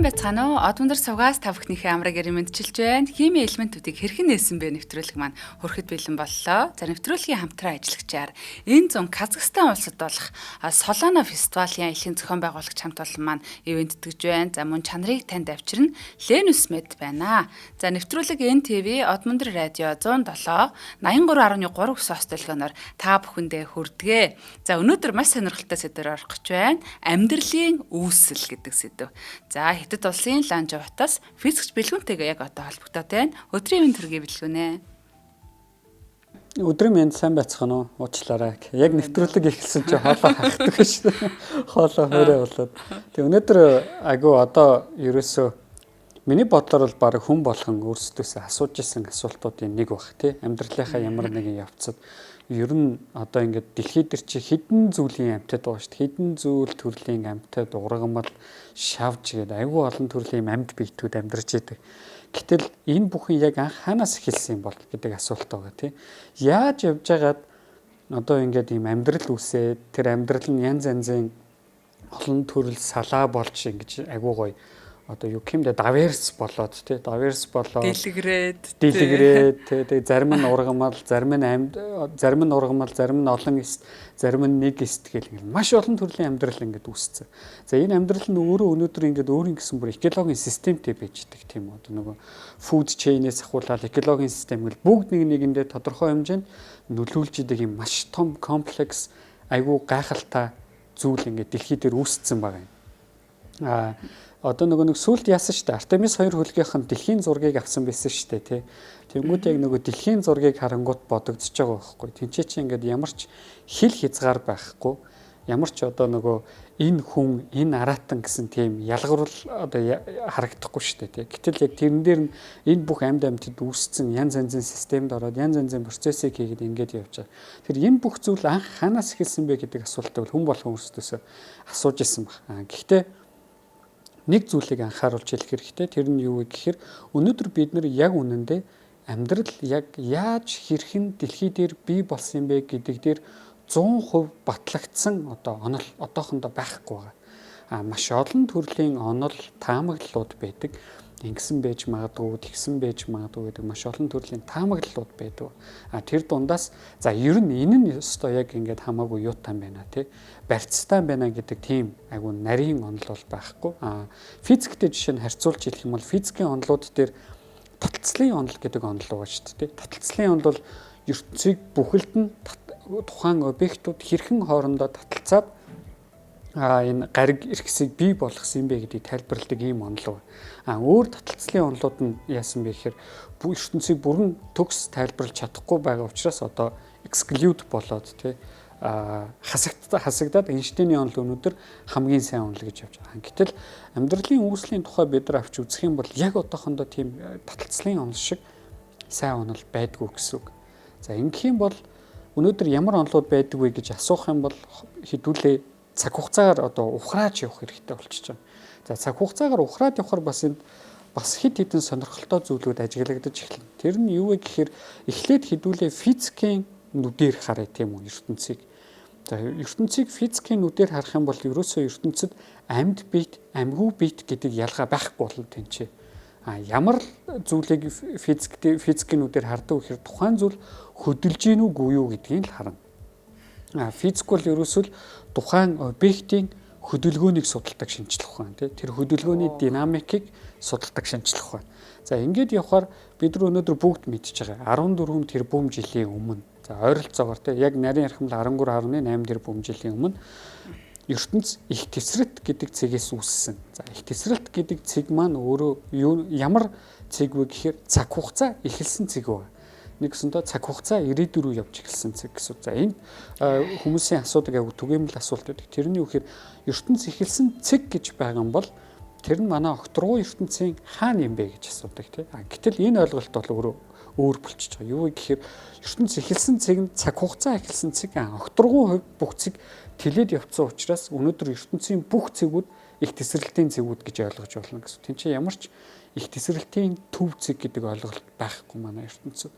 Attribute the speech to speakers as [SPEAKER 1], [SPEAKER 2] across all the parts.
[SPEAKER 1] байцгаана уу? Од өндөр сугаас та бүхнийхээ амраг ярим мэдчилж байна. Химийн элементүүдийг хэрхэн нээсэн бэ нэвтрүүлэг маань хүрэхэд бэлэн боллоо. За нэвтрүүлгийн хамтран ажиллагчаар энэ зун Казахстан улсад болох Солоно фестивалийн аялын зохион байгуулагч хамт олон маань ивенттгэж байна. За мөн чанарыг танд авчирна Ленус Мед байна. За нэвтрүүлэг НТВ Од өндөр радио 107 83.3 өсөс төлгөөнөөр та бүхэндээ хүрдэгэ. За өнөөдөр маш сонирхолтой сэдвээр орох гэж байна. Амьдралын үүсэл гэдэг сэдв. За Хятад улсын Ланжа хотоос физикч бэлгүүнтэйгээ яг одоо холбогдоод байна. Өдрийн мэнд төргий бэлгүүнэ.
[SPEAKER 2] Өдрийн мэнд сайн байцгаана уу? Уучлаарай. Яг нэвтрүүлэг эхэлсэн чинь хоолоо хахдаг шүү дээ. Хоолоо хоорой болоод. Тэг өнөөдөр айгу одоо ерөөсөө миний бодлоор бол баг хүн болгон өөрсдөөсөө асууж исэн асуултуудын нэг баг тий. Амьдралынхаа ямар нэгэн явцад ер нь одоо ингээд дэлхийд төр чи хідэн зүйлийн амьтад байгаа шүү дээ. Хідэн зүйл төрлийн амьтад ургамал шавж гээд айгүй олон төрлийн амьд биетүүд амьдарч идэг. Гэтэл энэ бүхэн яг анх хаанаас эхэлсэн юм бол гэдэг асуулт байгаа тийм. Яаж явж байгаад одоо ингээд ийм амьдрал үсээд тэр амьдрал нь янз янзын олон төрөл салаа болж ингэж айгүй гоё одоо юу гэмдэ даверс болоод тий даверс болоод дэлгэрээд тэгээ зарим нь ургамал зарим нь амьд зарим нь ургамал зарим нь олон эст зарим нь нэг эст гэл ингэ маш олон төрлийн амьдрал ингээд үүсцэн. За энэ амьдрал нь өөрөө өнөөдөр ингээд өөрийн гэсэн бүр экологийн системтэй байж идэг тийм одоо нөгөө food chain-ээс ахуулаад экологийн систем гэл бүгд нэг нэгэндээ тодорхой хэмжээнд нөлөөлж идэг юм маш том комплекс айгүй гайхалтай зүйл ингээд дэлхий дээр үүсцэн байгаа юм. Одоо нэг сүлд яасан шүү дээ. Артемис 2 хөлгийнхэн дэлхийн зургийг авсан байсан шүү дээ, тий. Тэнгүүд яг нөгөө дэлхийн зургийг харангуут бодогдож байгаа байхгүй. Тинчээ чи ингээд ямар ч хил хязгаар байхгүй. Ямар ч одоо нөгөө энэ хүн, энэ аратан гэсэн тийм ялгарл одоо харагдахгүй шүү дээ, тий. Гэтэл яг тэрэн дээр нь энэ бүх амьд амьтад үүсцэн янз янзын системд ороод янз янзын процессыг хийгээд ингээд явж байгаа. Тэр энэ бүх зүйл анх ханаас эхэлсэн бэ гэдэг асуултыг хүн болгон өөрсдөөсөө асууж исэн баг. Гэхдээ нэг зүйлийг анхааруулж хэлэх хэрэгтэй. Тэр нь юу вэ гэхээр өнөөдөр бид нар яг үнэндээ амьдрал яг яаж хэрхэн дэлхий дээр бий болсон юм бэ гэдэг дээр 100% батлагдсан одоо онол одоохондоо байхгүй байгаа. Маш олон төрлийн онол таамаглалууд байдаг. Ингэсэн байж магадгүй, тэгсэн байж магадгүй гэдэг маш олон төрлийн таамаглалууд байдаг. Тэр дундаас за ер нь энэ нь өстой яг ингээд хамаагүй юутан байна тий. Барьцтай байна гэдэг тийм айгу нарийн онол бол байхгүй. Физиктэй жишээ нь харьцуулж хэлэх юм бол физикийн онолууд дээр таталцлын онол гэдэг онол байгаа шүү дээ. Таталцлын онол бол ертөнцийг бүхэлд нь тухайн объектууд хэрхэн хоорондоо таталцаад энэ гариг эрхсийг бий болгосон юм бэ гэдгийг тайлбарладаг ийм онол. Өөр таталцлын онолууд нь яасан бэ гэхээр ертөнцийг бүрэн төгс тайлбарлаж чадахгүй байгаа учраас одоо exclude болоод тий хасагдаад Эйнштейний онол өнөөдөр хамгийн сайн онол гэж явж байгаа. Гэтэл амьдралын үүслийн тухай бид нар авч үзэх юм бол яг одоохондоо тийм таталцлын онол шиг сайн онол байдгүй гэсэн үг. За ингэх юм бол өнөөдөр ямар онолууд байдаг вэ гэж асуух юм бол хэдүүлээ цаг хугацаагаар одоо ухрааж явах хэрэгтэй болчихж байгаа. За цаг хугацаагаар ухраад явахаар бас хэд хэдэн сонирхолтой зүйлүүд ажиглагдаж эхэлнэ. Тэр нь юу вэ гэхээр эхлээд хэдүүлээ физикийн нүдээр харъя тийм үү ертөнцийг. За ертөнцийг физикийн нүдээр харах юм бол ерөөсөө ертөнцид амьд биет, амьгүй биет гэдэг ялгаа байхгүй болно тэнцээ. Ямар зүйлийг физикийн нүдээр хардаг гэхээр тухайн зүйл хөдөлж гин үгүй юу гэдгийг л харна. Физик бол ерөөсөө тухайн объектийн хөдөлгөөнийг судалдаг шинжлэх ухаан тий. Тэр хөдөлгөөний динамикийг судалдаг шинжлэх ухаан. За ингээд явхаар бид нар өнөөдөр бүгд мэдчихэж байгаа. 14 тэрбум жилийн өмнө. За ойролцоогоор тий яг нарийн ярхамл 13.8 тэрбум жилийн өмнө ертөнц их тесрэлт гэдэг цэгээс үүссэн. За их тесрэлт гэдэг цэг маань өөрөө ямар цэг вэ гэхээр цаг хугацаа эхэлсэн цэг байна. Нэгсэндээ цаг хугацаа ирээдүр рүү явж эхэлсэн цэг гэсэн. За энэ хүмүүсийн асуудаг аяг түгээмэл асуулт байдаг. Тэрний үхээр ертөнц эхэлсэн цэг гэж байгаа юм бол тэр нь манай огторгуу ертөнцийн хаана юм бэ гэж асуудаг тийм. Гэтэл энэ ойлголт бол өөр болчихж байгаа. Юу вэ гэхээр ертөнц эхэлсэн цэг нь цаг хугацаа эхэлсэн цэг огторгуу хувь бүх цэг тэлээд явцсан учраас өнөөдөр ертөнцийн бүх цэгүүд их тесрэлтийн цэгүүд гэж ойлгож болно гэсэн. Тэнд чинь ямар ч их тесрэлтийн төв цэг гэдэг ойлголт байхгүй манай ертөнцид.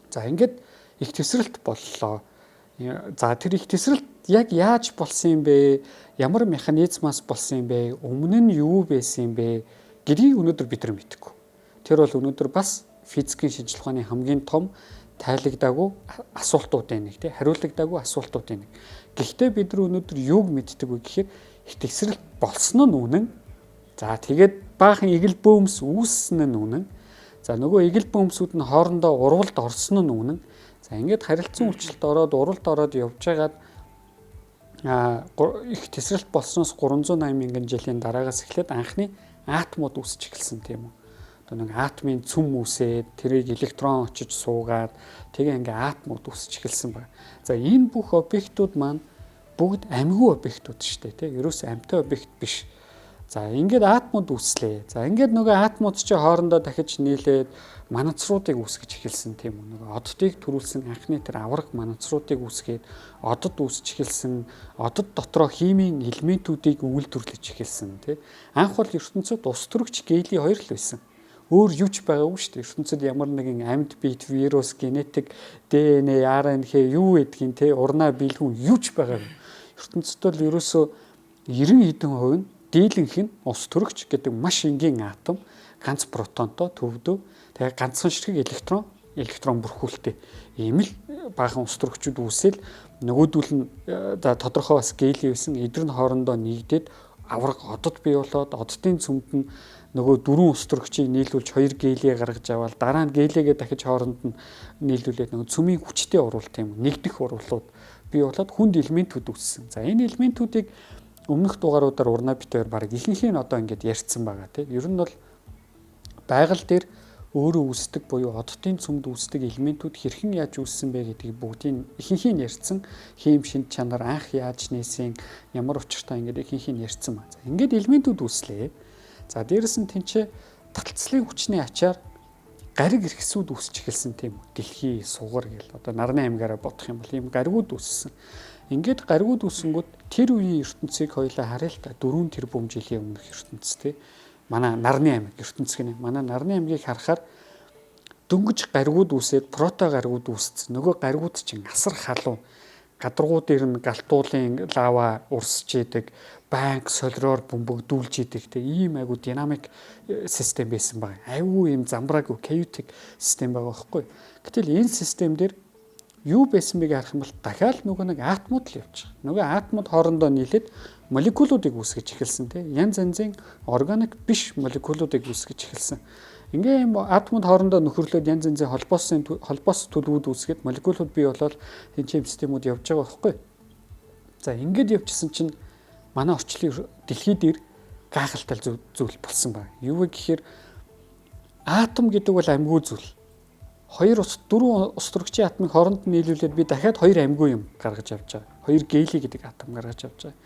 [SPEAKER 2] За ингээд их тесрэлт боллоо. За тэр их тесрэлт яг яаж болсон юм бэ? Ямар механизмаас болсон юм бэ? Өмнө нь юу байсан юм бэ? Гэдгийг өнөөдөр бид нар мэдэхгүй. Тэр бол өнөөдөр бас физикийн шинжилгээ ухааны хамгийн том тайлагдаагүй асуултуудын нэг, хариулагдаагүй асуултуудын нэг. Гэхдээ бид нар өнөөдөр юуг мэддэг вэ гэхээр их тесрэлт болсон нь үнэн. За тэгээд баахан игэл бөөмс үүссэн нь үнэн. За нөгөө игэл бөөмсүүд нь хоорондоо урвалд орсон нь үнэн. За ингээд харилцан үйлчлэлт ороод урвалд ороод явж байгаад их тесрэлт болсноос 380 мянган жилийн дараагаас эхлээд анхны атомууд үүсэж эхэлсэн тийм үү. Одоо нэг атомын цөм үүсээд тэрийг электрон очиж суугаад тэгээ ингээ атомууд үүсэж эхэлсэн байна. За энэ бүх объектууд маань бүгд амьгүй объектууд шүү дээ, тийм. Ерөөс амьтай объект биш. За ингээд атомууд үүслээ. За ингээд нөгөө атомууд чи хоорондоо дахиж нийлээд манацруудыг үүсгэж эхэлсэн тийм үү. Нөгөө оддыг төрүүлсэн анхны тэр авраг манацруудыг үүсгээд одод үүсэж эхэлсэн. Одод дотроо химийн элементүүдийг үйлдвэрлэж эхэлсэн тийм. Анх бол ертөнцид ус төрөгч гейли 2 л байсан. Өөр юу ч байгаагүй шүү дээ. ертөнцид ямар нэгэн амьд биет, вирус, генетик, ДНХ, РНХ юу гэдгийг те урнаа биелгүүн юу ч байгаагүй. ертөнцид бол ерөөсөө 90 хэдэн хувь нь дийлэнх нь ус төрөгч гэдэг маш энгийн атом, ганц протонтой төвдөө, тэгээ ганцхан ширхэг электрон бүрхүүлтэй. Ийм л баахан ус төрөгчүүд үүсэл нөгөөдүүл нь тодорхой бас гейли байсан. Эдгээр нь хоорондоо нэгдээд авраг одод бий болоод оддын цөмд нь нөгөө 4 ус төрөгчийг нийлүүлж 2 гейлээ гаргаж аваад дараа нь гейлээгээ дахиж хооронд нь нийлүүлээд нөгөө цөмийн хүчтэй урвал тийм нэгдэх урвалууд бий болоод хүнд элементүүд үүссэн. За энэ элементүүдийг өмнөх дугааруудаар урнаа битээр баг ихэнх нь одоо ингээд ярьцсан байгаа тийм. Ер нь бол байгаль дээр өөрөө үүсдэг буюу оддын цөмд үүсдэг элементүүд хэрхэн яаж үүссэн бэ гэдгийг бүгдийг ихэнх нь ярьцсан. Хийм шинж чанар анх яаж нээсэн, ямар учиртай ингээд ихэнх нь ярьцсан ба. За ингээд элементүүд үүслээ. За дээрэс нь тэнцээ таталцлын хүчний ачаар гариг иргэсүүд үүсч эхэлсэн тийм үү. Дэлхий, сугар гэл одоо нарны аймгаараа бодох юм бол ийм гаригуд үүссэн. Ингээд гаригуд үүсэнгүүт тэр үеийн ертөнцийг хоёлаа харъя л та 4 тэрбум жилийн өмнөх ертөнцтэй. Манай нарны аймаг ертөнцийн манай нарны аймгийг харахаар дөнгөж гаригуд үүсээд прото гаригуд үүссэн. Нөгөө гаригуд чинь асар халуун гадаргууд дээр нь галтуулын лава урсж идэг, банк солироор бөмбөгдүүлж идэг те ийм айгу динамик систем байсан баг. Айгу ийм замбраагүй chaotic систем байгаа байхгүй. Гэтэл энэ систем дээр юу байсан бэ гэх юм бол дахиад нөгөө нэг атомууд л явж байгаа. Нөгөө атомууд хоорондоо нийлээд молекулуудыг үүсгэж эхэлсэн те. Янз янзын органик биш молекулуудыг үүсгэж эхэлсэн. Ингээ юм атомууд хоорондоо нөхөрлөөд янз янзын холбоос төлөвүүд үүсгээд молекулууд бий болоод энэ системүүд явж байгаа байхгүй. За ингээд явжсэн чинь манай орчлын дэлхий дээр гайхалтай зүйл болсон байна. Юу вэ гэхээр атом гэдэг бол амьгүй зүйл. 4 ус төрөгчийн атомыг хооронд нийлүүлээд би дахиад 2 амьгүй юм гаргаж авч байгаа. 2 гейли гэдэг атом гаргаж авч байгаа.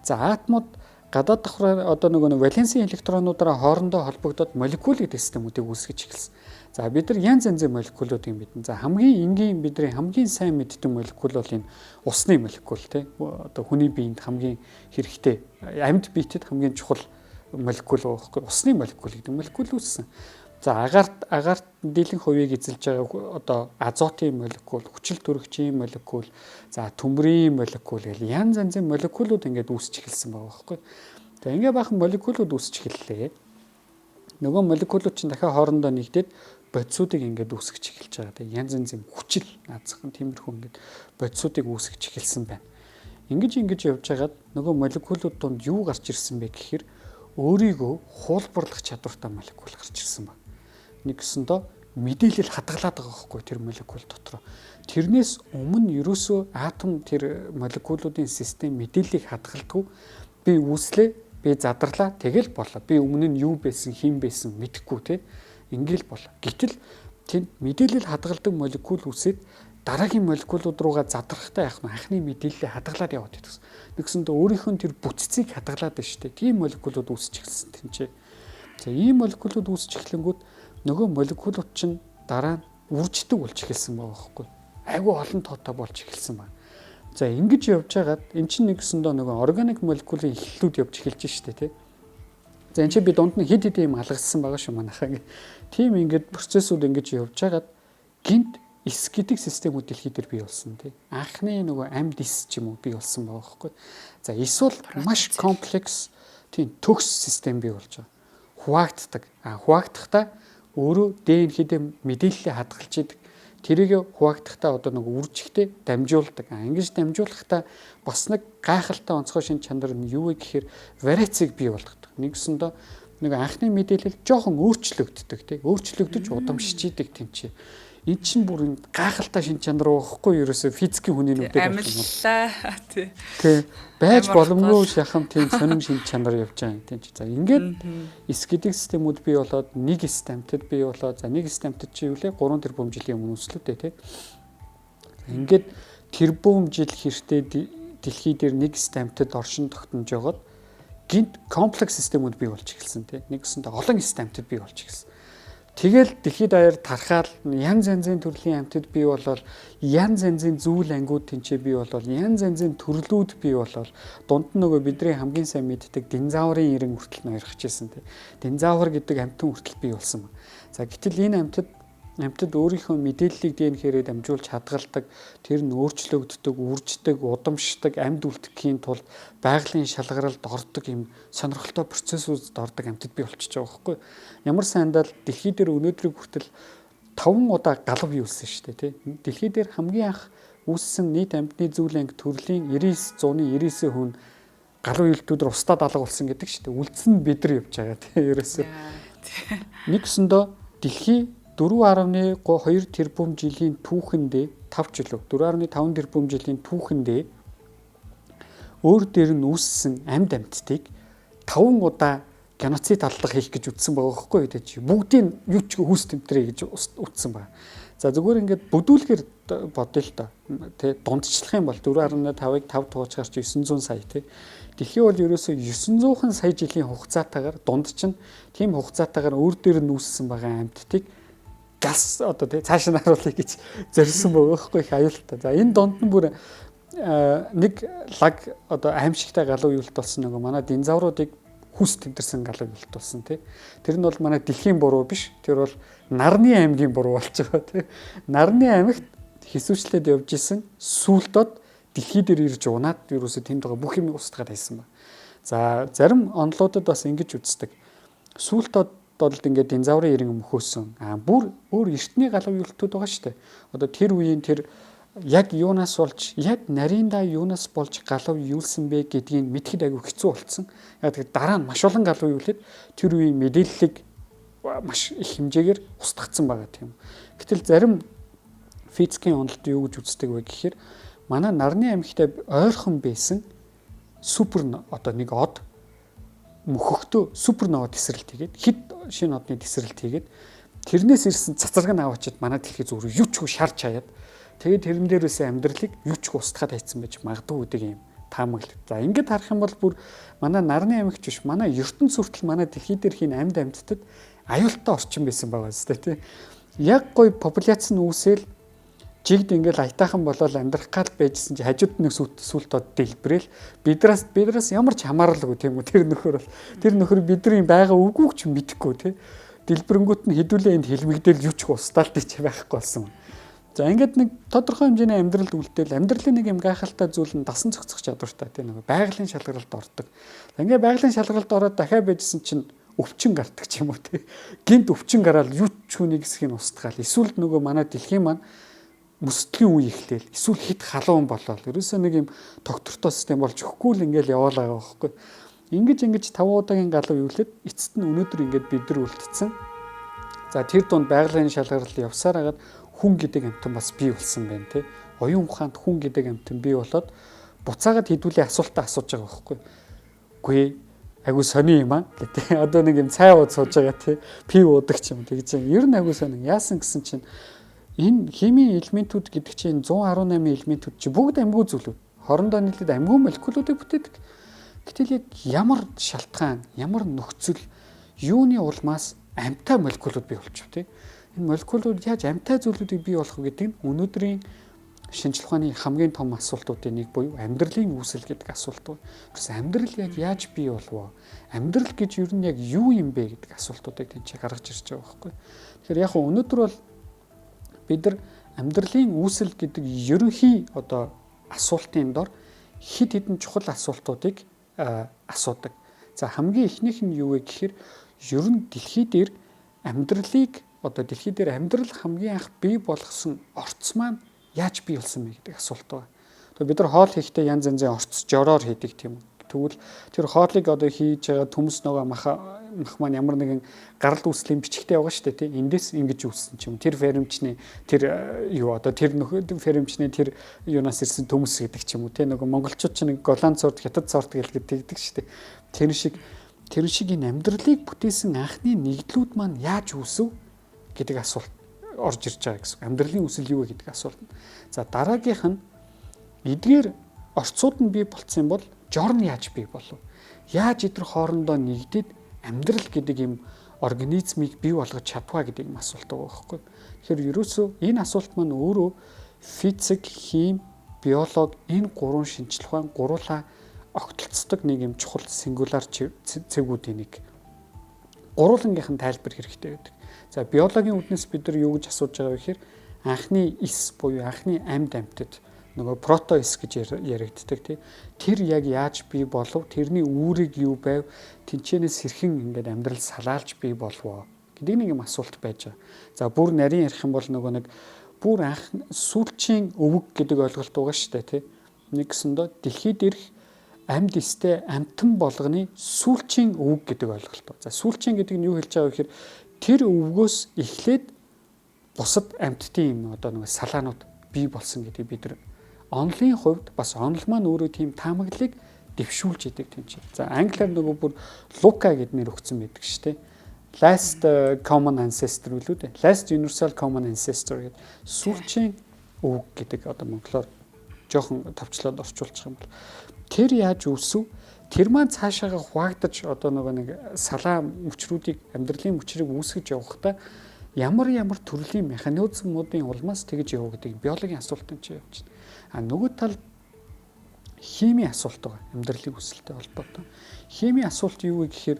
[SPEAKER 2] За атомууд гадаад давхраар одоо нөгөө валенсын электронуудаараа хоорондоо холбогдоод молекул гэдэг системүүдийг үүсгэж эхэлсэн. За бид нар янз янзын молекулуудыг мэднэ. За хамгийн энгийн бидний хамгийн сайн мэддэг молекул бол энэ усны молекул тийм. Одоо хүний биед хамгийн хэрэгтэй амьд биетэд хамгийн чухал молекул байхгүй. Усны молекул гэдэг молекул үүссэн. За агаарт дийлэнх хувийг эзэлж байгаа одоо азотын молекул, хүчил төрөгчийн молекул, за төмрийн молекул гэл янз янзын молекулууд ингээд үүсч эхэлсэн байгаа байхгүй. За ингээд бахан молекулууд үүсч эхэллээ. Нөгөө молекулууд чинь дахиад хоорондоо нэгдээд бодисуудыг ингээд үүсгэж эхэлж байгаа. Тэгээ янз янзын хүчил наацхан тиймэрхүү ингээд бодисуудыг үүсгэж эхэлсэн байна. Ингэж явж байгаад нөгөө молекулууд донд юу гарч ирсэн бэ гэхээр өөрийгөө хуулбарлах чадвартай молекул гарч ирсэн байна. Нэгсэндээ мэдээлэл хадгалаад байгаа байхгүй тэр молекул дотор. Тэрнээс өмнө ерөөсөө атом тэр молекулуудын систем мэдээллийг хадгалдаггүй. Би үүслээ, би задарлаа, тэгэл болоо. Би өмнө нь юу байсан, хэн байсан мэдэхгүй те. Ингээл болоо. Гэтэл тэнд мэдээлэл хадгалдаг молекул үсээд дараагийн молекулууд руугаа задрахтай яах нь анхны мэдээллийг хадгалаад яваад идэгсэн. Нэгсэндээ өөрийнх нь тэр бүтцийг хадгалаад байна шүү дээ. Тийм молекулууд үүсч эхэлсэн тэнцээ. За ийм молекулууд үүсч эхлэнгүүт нөгөө молекулууд чинь дараа нь үрждэг болж эхэлсэн байгаа байхгүй. Айгу олон тоотой болж эхэлсэн байна. За ингэж явж байгаад эн чинь нэгсэндээ нөгөө органик молекулын эхлэлүүд явж эхэлж штэ тий. За энэ чинь би дунд нь хэд юм алгасан байгаа шүү манайхаа. Тийм ингээд процессууд ингэж явж байгаад гинт эс гэдэг системүүд дэлхий дээр бий болсон тий. Анхны нөгөө амьд эс ч юм уу бий болсон байгаа байхгүй. За эс бол маш комплекс тийм төгс систем бий болж байгаа. Хуваагддаг. Хуваагдахдаа өөрөө ДНХ-д мэдээлэлээ хадгалж идэг. Тэрийг хуваагдахдаа одоо нөгөө үржихтэй дамжуулдаг. Ингэж дамжуулахдаа бас нэг гайхалтай онцгой шин чанар нь юу вэ гэхээр вариацийг бий болгодог. Нэгсэндээ нэг анхны мэдээлэл жоохон өөрчлөгддөг тий. Өөрчлөгдөж удамшиж идэг тийм чи. Энд чинь бүр гайхалтай шин чанар байхгүй ерөөсөө физикийн хүний нүдээр
[SPEAKER 1] амиллаа тий.
[SPEAKER 2] Тий. Байж боломгүй шахам тийм сонин шин чанар явж байгаа юм тийм чи. За ингээд эс гэдэг системүүд бий болоод нэг эс амьтад бий болоод за нэг эс амьтад чи юу лээ 3 тэрбум жилийн өмнө өслөдөө тий. Ингээд тэрбум жил хэртээ дэлхий дээр нэг эс амьтад оршин тогтнож байгаад гинт комплекс системүүд бий болж эхэлсэн тий. Нэгсэндээ олон эс амьтад бий болж эхэлсэн. Тэгэл дэлхийд даяар тархаал янз янзын төрлийн амьтад бий болол янз янзын зүйл ангиуд тэнцээ бий болол янз янзын төрлүүд бий болол дунд нь нөгөө бидний хамгийн сайн мэддэг динозаврын ирэн хүртэл нойрхож ирсэн тий. Динозавр гэдэг амьтан хүртэл бий болсон. За гэтэл энэ амьтад өөрийнхөө мэдээллийг ДНХ-ээр дамжуулж хадгалдаг, тэр нь өөрчлөгддөг, үрждэг, удамшдаг, амьд үлдэхийн тулд байгалийн шалгаралд ордог юм сонирхолтой процессүүд ордог амьтад бий болчихж байгаа байхгүй. Ямар сайндаа дэлхий дээр өнөөдрийг хүртэл 5 удаа галав юусэн шүү дээ тий. Дэлхий дээр хамгийн анх үүссэн нийт амьтны зүйл анги төрлийн 99.99 хүн галав юултүүдээр устдад алга болсон гэдэг шүү дээ. Үлдсэн нь бид нар явж байгаа тий. Ерөөсөө нэгсэндөө дэлхий 4.2 тэрбум жилийн түүхэндээ 5 жил 4.5 тэрбум жилийн түүхэндээ өөр дээр нь үүссэн амьд амьтдыг 5 удаа геноцид алдлага хийх гэж үтсэн байгаа байхгүй үү чи бүгдийг юу ч хүүс тэмтрээ гэж үтсэн байна. За зүгээр ингээд бүдүүлгээр бодъё л доо. Тэ дундчлах юм бол 4.5-ыг 5 дугаарчаар чи 900 сая тий. Дэлхий бол ерөөсөө 900 сая жилийн хугацаатаагаар дунд чинь тийм хугацаатаагаар өөр дээр нь үүссэн байгаа амьтдыг газ одоо тий цааш нь харуулъя гэж зорьсон байгаа байхгүй их аюултай. За энэ донд нь бүр нэг лаг одоо аимшигтай галуу юулт болсон нөгөө манай динозавруудыг хүс тэмдэрсэн галуу юулт болсон тий. Тэр нь бол манай дэлхийн буруу биш. Тэр бол нарны аймгийн буруу болж байгаа тий. Нарны аймагт хэсүүчлээд явж исэн сүултод дэлхий дээр ирж унаад ерөөсөө тэнд байгаа бүх юм устгаад байсан ба. За зарим онлуудад бас ингэж үздэг. Сүултод бол ингээд динозаврын ирэн мөхөөсөн. Бүр өөр эртний галуу юултууд байгаа шүү дээ. Одоо тэр үеийн тэр яг юунаас болж яг нарийнда юунаас болж галуу юулсан бэ гэдгийг мэдхэд айгүй хэцүү болцсон. Яг тэгэхээр дараа нь маш олон галуу юулээд тэр үеийн мэдээллийг маш их хэмжээгээр устгацсан байгаа тийм. Гэтэл зарим физикийн онолд юу гэж үздэг вэ гэхээр манай нарны амьхтай ойрхон байсан супер одоо нэг од мөхөхдөө супернова тесрэлт хийгээд хэд шинэ одны тесрэлт хийгээд тэрнээс ирсэн цацраг нь аваачаад манай дэлхий зүгээр юу ч шарж хаяад тэгээд тэрэн дээрээс амьдралыг юу ч устгаад хайцсан байж магадгүй гэдэг юм таамаглал. За ингээд харах юм бол бүр манай нарны амьгч биш манай ертөнц хүртэл манай дэлхий дээр хийн амьд амьтдад аюултай орчин байсан байгаа зү тий. Яг гой популяц нь үүсэл жигд ингээл аятайхан болол амьдрах гал байжсэн чи хажууд нэг сүлтод дэлбэрэл бидраас ямар ч хамааралгүй тийм үү тэр нөхөр бидний байгаа үгүйг ч мэдэхгүй тий. Дэлбэрэнгүүт нь хэдүүлээ энд хэлмэгдээл юу ч устаалт ч байхгүй болсон. За ингээд нэг тодорхой хэмжээний амьдралд үлдээл амьдралын нэг юм гайхалтай зүйл нь дасан зохицох чадвартай тийм нэг байгалийн шалгаралд ордог. Ингээд байгалийн шалгаралд ороод дахиад байжсэн чинь өвчин гардаг ч юм уу тий. Гинт өвчин гараад юу ч хүнийг хэсгийг устгаал. Эсвэл нөгөө манай дэлхийн маань мөсдлийн үе ихлээл эсвэл хит халуун болоод ерөөсөө нэг юм доктортой систем болж өгөхгүй л ингээл яваалаа байгаа байхгүй. Ингэж 5 удаагийн галуу юулээд эцэст нь өнөөдөр ингээд бид нар үлдсэн. За тэр дунд байгалийн шалгарал явсаар хагаад хүн гэдэг амьтан бас бий болсон байна тий. Оюун ухаанд хүн гэдэг амьтан бий болоод буцаагаад хэдүүлээ асуултаа асууж байгаа байхгүй. Үгүй айгу сони юм аа тий. Одоо нэг юм цай ууд сууж байгаа тий. Пив уудаг ч юм тэгж юм. Ер нь айгу сони. Яасан гэсэн чинь энэ химийн элементүүд гэдэг чинь 118 элементүүд чи бүгд амьгүй зүйлүүд. Хоорондоо нийлээд амьгүй молекулуудыг бүтээдэг. Гэтэл яг ямар шалтгаан, ямар нөхцөл, юуны улмаас амьтай молекулууд бий болчих вэ? Энэ молекулууд яаж амьтай зүйлүүдийг бий болох вэ гэдэг нь өнөөдрийн шинжлэх ухааны хамгийн том асуултуудын нэг буюу амьдралын үүсэл гэдэг асуулт байна. Тэрс амьдрал яг яаж бий болов? Амьдрал гэж юу нь яг юу юм бэ гэдэг асуултуудыг тэнцээ гаргаж ирж байгаа байхгүй. Тэгэхээр яг өнөөдөр бол бид нар амьдралын үүсэл гэдэг ерөнхий одоо асуултын дор хэд хэдэн чухал асуултуудыг асуудаг. За хамгийн эхнийх нь юу вэ гэхээр ер нь дэлхий дээр амьдралыг одоо дэлхий дээр амьдрал хамгийн анх бий болгосон орц маань яаж бий болсон бэ гэдэг асуулт байна. Тэгээ бид нар хоол хийхдээ янз янзын орц жороор хийдэг тийм үү. Тэгвэл тэр хоолыг одоо хийж байгаа төмс нөгөө мах маань ямар нэгэн гарал үүслийн бичгтэй байгаа шүү дээ тийм. Эндээс ингэж үүссэн ч юм. Тэр фермчний тэр юу одоо тэр нөхөд фермчний тэр юунаас ирсэн төмс гэдэг ч юм уу тийм. Нөгөө монголчууд ч нэг голланд цорт хятад цорт гэлгээд тэгдэг шүү дээ. Тэр шиг энэ амьдралыг бүтээсэн анхны нэгдлүүд маань яаж үүсв гэдэг асуулт орж ирж байгаа гэсэн. Амьдралын үүсэл юу вэ гэдэг асуулт. За дараагийнх нь эдгээр орцууд нь бий болцсон бол жор нь яаж бий болов? Яаж эдгээр хоорондоо нэгдээд амьдрал гэдэг юм организмыг бий болгож чадваа гэдэг юм асуулт байгаа байхгүй. Тэгэхээр ерөөсөө энэ асуулт маань өөрөө физик, хим, биологи энэ гурван шинжилх ухаан гуруулаа огтлцдог нэг юм чухал сингуляр цэгүүдийн нэг. Гурвангийнх нь тайлбар хэрэгтэй байдаг. За биологийн үднэс бид нар юу гэж асууж байгаа вэ гэхээр анхны эс буюу анхны амьд амьтад нөгөө протоэс гэж яригддаг тийм. Тэр яг яаж бий болов? Тэрний үүрэг юу байв? Тэнчэнээс хэрхэн ингээд амьдрал салаалж бий болвоо гэдэг нэг юм асуулт байж байгаа. За бүр нарийн ярих юм бол нөгөө нэг бүр анх сүүлчийн өвөг гэдэг ойлголт байгаа шүү дээ тийм. Нэгсэндээ дэлхийд ирэх амьд эстэй амтан болгоны сүүлчийн өвөг гэдэг ойлголт байна. За сүүлчийн гэдэг нь юу хэлж байгаа вэ гэхээр тэр өвгөөс эхлээд бусад амьтдын юм одоо нэг салаанууд бий болсон гэдэг бид нар онлын хувьд бас онл маань өөрөө тийм таамаглалыг дэвшүүлж идэг тийм чинь. За англиар нөгөө бүр Лука гэдэг нэр өгсөн байдаг шүү дээ. Last common ancestor үлээ дээ. Last universal common ancestor гэдэг сүүлчийн өвөг гэдэг одоо монголоор жоохон товчлоод орчуулчих юм бол тэр яаж үүсв? Тэр маань цаашаага хуваагдаж одоо нөгөө нэг салаа мөчрүүдийг амьдралын мөчрийг үүсгэж явахдаа ямар төрлийн механизмуудын улмаас тэгж явуу гэдэг биологийн асуултын чинь явж байна. А нөгөө тал химийн асуулт байгаа амьдралын үүсэлтэй холбоотой. Химийн асуулт юу вэ гэхээр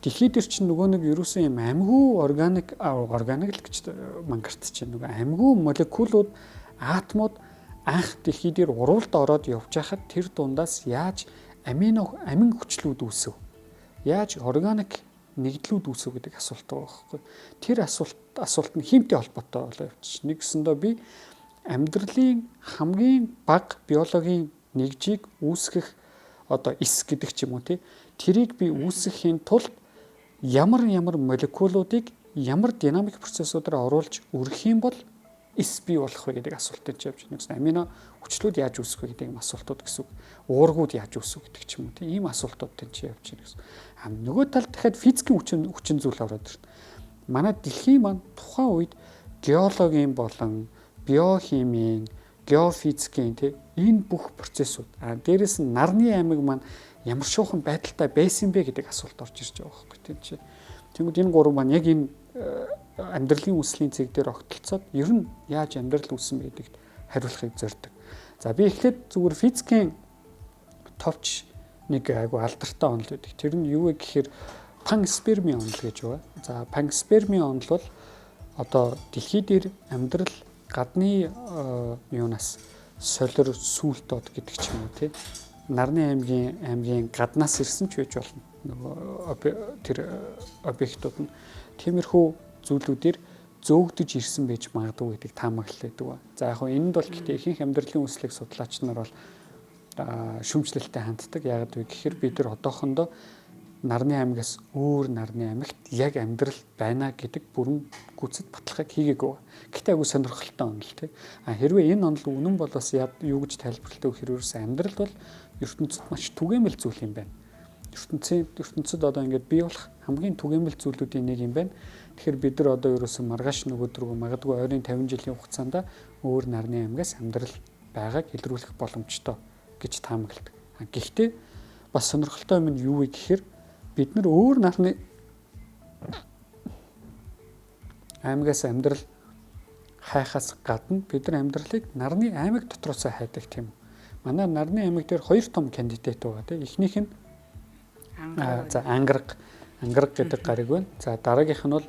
[SPEAKER 2] дэлхий дээр чинь нөгөө нэг ерөөсөн юм амьгүй органик л гэж мангартч чинь нөгөө амьгүй молекулууд атомууд анх дэлхий дээр уралд ороод явж хахад тэр дундаас яаж амин хүчлүүд үүсв? Яаж органик нэгдлүүд үүсв гэдэг асуулт байгаа байхгүй. Тэр асуулт нь химтэй холбоотой болоо явчих. Нэгсэндээ би амьдралын хамгийн бага биологийн нэгжийг үүсгэх одоо эс гэдэг ч юм уу тий. Тэрийг би үүсгэхийн тулд ямар молекулуудыг ямар динамик процессуудаар оруулж өргөх юм бол эс бий болох вэ гэдэг асуултыг явж байна. Амино хүчлүүд яаж үүсэх вэ гэдэг юм асуултууд гэсэн үг. Уургууд яаж үүсэх гэдэг ч юм уу. Тийм асуултуудтай чи явж байна гэсэн. Нөгөө талд дахиад физикийн хүчин зүйл ороод ирнэ. Манай дэлхийн маань тухайн үед геологийн болон биохимийн, геофизикийн тийм энэ бүх процессууд дээрээс нь нарны аймаг маань ямар шуухан байдалтай байсан бэ гэдэг асуулт орж ирж байгаа байхгүй тийм чи. Тэгвэл энэ гурав маань яг энэ амьдралын үүслийн цэг дээр огтлцоод ер нь яаж амьдрал үүссэн бэ гэдэгт хариулахыг зорддог. За би эхлээд зүгээр физикийн товч нэг айгу алдартай онол байдаг. Тэр нь юу вэ гэхээр панспермийн онол гэж байна. За панспермийн онол бол одоо дэлхий дээр амьдрал гадны юунаас солир сүлтод гэдэг ч юм уу тий. Нарны аймгийн гаднаас ирсэн ч байж болно. Нөгөө тэр объектууд нь тиймэрхүү зүйлүүдээр зөөгдөж ирсэн байж магадгүй гэдэг таамаглал байдаг ба. За яг нь энд бол гэхдээ ихэнх амьдралын үүслийг судлаач нар бол шүүмжлэлтэй ханддаг. Яг гэвэл гэхээр бид нар одоохондоо нарны аймгаас өөр нарны аймагт яг амьдрал байна гэдэг бүрэн гүйцэд баталгааг хийгээгүй. Гэхдээ айгүй сонирхолтой онол тий. Хэрвээ энэ онол үнэн бол бас юу гэж тайлбарлалтаа хэрвээс амьдрал бол ертөнцид маш түгээмэл зүйл юм байна. ертөнцид одоо ингээд бий болох хамгийн түгээмэл зүйлүүдийн нэг юм байна. Тэгэхээр бид нар одоо ерөөсөн маргааш нөгөөдрөө магадгүй ойрын 50 жилийн хугацаанд өөр нарны аймгаас амьдрал байгааг илрүүлэх боломжтой гэж таамагладаг. Гэхдээ бас сонирхолтой юм нь юу вэ гэхээр бид нар өөр нарны аймгаас амьдрал хайхаас гадна бид нар амьдралыг нарны аймаг дотроос хайдаг тийм. Манай нарны аймаг дээр хоёр том кандидат байгаа тийм. Эхнийх нь ангараг гэдэг гариг байна. За дараагийнх нь бол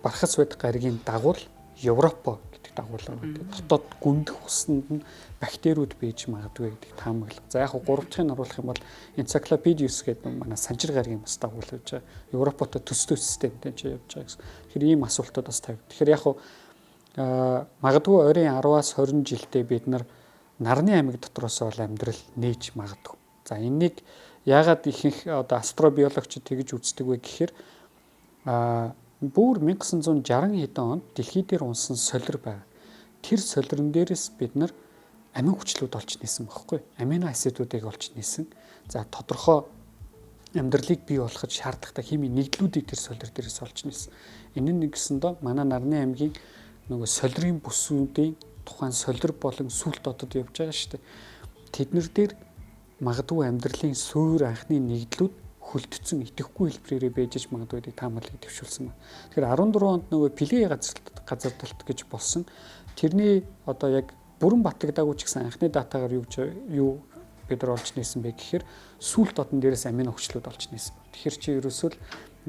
[SPEAKER 2] бархас байдаг гаригийн дагуул Европ гэдэг дагуулга байдаг. Дотоод гүндэх усанд нь бактериуд бийж магадгүй гэдэг таамаглал. За яг 3 дахьыг оруулах юм бол Encyclopedius гэдэг манай санчир гарагийн бас дагуулга гэж байгаа. Европод төстэй системтэй ч явж байгаа гэсэн. Тэгэхээр ийм асуултууд бас тавьдаг. Тэгэхээр яг магадгүй ойрын 10-аас 20 жилдээ бид нарны аймаг дотроос бол амьдрал нээж магадгүй. За энэнийг яагаад ихэнх одоо астробиологчид тэгж үздэг вэ гэхээр бүр 1960 хэдэн онд дэлхий дээр унсан солир байна. Тэр солирн дээрээс бид амин хүчлүүд олж нээсэн байхгүй. Амино асидуудыг олж нээсэн. За тодорхой амьдралыг бий болгоход шаардлагатай химийн нэгдлүүдийг тэр солир дээрээс олж нээсэн. Энэ нь нэгсэндээ манай нарны аймгийн нөгөө солирын бүсүүдийн тухайн солир болон сүлт одод явж байгаа шүү дээ. Тэднэр дээр магадгүй амьдралын суур анхны нэгдлүүд хөлдсөн идэхгүй хэлбэрээрээ байж магадгүй гэдэг таамаглалыг төвшүүлсэн байна. Тэгэхээр 14 онд нөгөө Пеле газардалт гэж болсон. Тэрний одоо яг бүрэн батлагдаагүй ч гэсэн анхны датагаар юу бид нар олж нээсэн бэ гэхээр сүлт одон дээрээс амин өгчлүүд олж нээсэн. Тэгэхээр чи ерөөсөө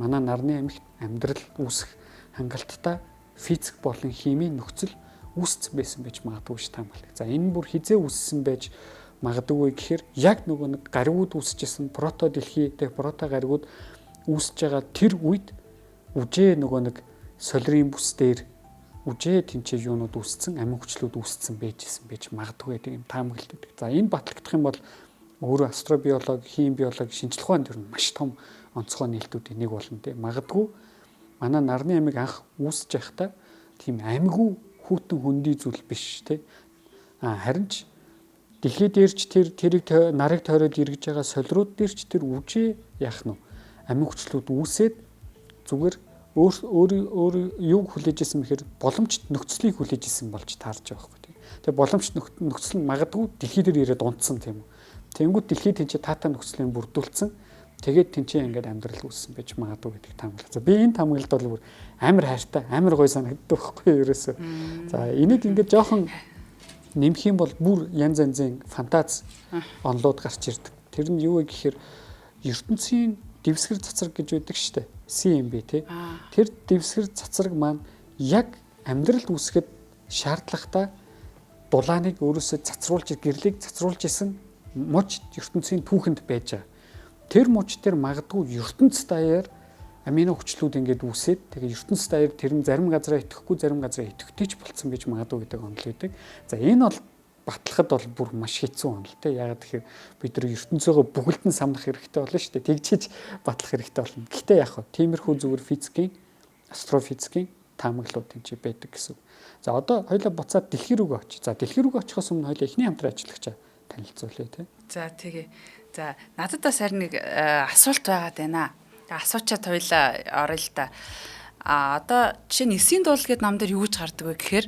[SPEAKER 2] манай нарны амьд амьдрал үүсэх хангалттай физик болон химийн нөхцөл үүссэн байсан байж магадгүй ш таамаглалыг. За энэ бүр хизээ үүссэн байж магадгүй гэхээр яг нөгөө нэг гаригууд үүсчихсэн прото дэлхийтэй прото гаригууд үүсэж байгаа тэр үед үжээ нөгөө нэг солирын бүс дээр үжээ тэнцээ юунууд үүссэн амин хүчлүүд үүссэн байж магадгүй гэдэг юм таамаглалт гэдэг. За энэ батлагдах юм бол өөрөө астробиологи, хим биологи шинжилгээ ухаанд ер нь маш том онцгой нээлтүүдийн нэг болно тийм. Магадгүй манай нарны аймаг анх үүсэж байхдаа тийм аймгүй хүүтэн хөндөй зүйл биш тийм. Харин ч дэлхий дээр ч тэрийг нарыг тойроод эргэж байгаа солирууд дээр ч тэр үжээ яах нь амин хүчлүүд үүсээд зүгээр өөр юуг хүлээж исэн мэхээр боломжит нөхцөлийг хүлээж исэн болж таарч байгаа байхгүй тийм. Тэгээ боломжит нөхцөл нь магадгүй дэлхий дээр ирээд унтсан тийм үү. Тэнгүүд дэлхий тэнцээ таата нөхцөлийг бүрдүүлсэн. Тэгээд тэнцээ ингээд амьдрал үүссэн байж магадгүй гэдэг таамаглал. За би энэ таамаглалд бол бүр амар хайртай, амар гоё санагддаг байхгүй ерөөсөө. За энийг ингээд жоохон нэмэх юм бол бүр янз янзын фантаз онлууд гарч ирдэг. Тэр нь юу вэ гэхээр ертөнцийн дэвсгэр цацраг гэж байдаг шүү дээ. CMB тий. Тэр дэвсгэр цацраг маань яг амьдрал үүсгэхэд шаардлагатай дулааныг өөрөөсөө цацруулж гэрлийг цацруулж исэн муж ертөнцийн түүхэнд байж байгаа. Тэр муж дээр магадгүй ертөнц даяар амино хүчлүүд ингээд үүсээд тэгээ ертөнц даяар тэр нь зарим газараа итгэхгүй зарим газараа итгэвтэйч болцсон байж магадгүй гэдэг онол үүдэг. За энэ бол батлахад бол бүр маш хэцүү онол те. Ягаад тэгэхээр бид нар ертөнцөөгөө бүгэлдэн самнах хэрэгтэй болно шүү дээ. Тэгжиж батлах хэрэгтэй болно. Гэхдээ яг хөө тиймэрхүү зүгээр физикийн астрофизикийн таамаглалууд энэ чи байдаг гэсэн. За одоо хоёлаа буцаад дэлхий рүүгээ очие. За дэлхий рүүгээ очихоос өмнө хоёлаа эхний хамтран ажиллагчаа танилцуулъя те.
[SPEAKER 1] За тэгээ. За надад бас харин нэг асуулт байгаад байна. Асуучаад хоёлаа орё л да. Одоо жишээ нь эсийн дуул гэдэг ном дээр юу гэж гардаг вэ гэхээр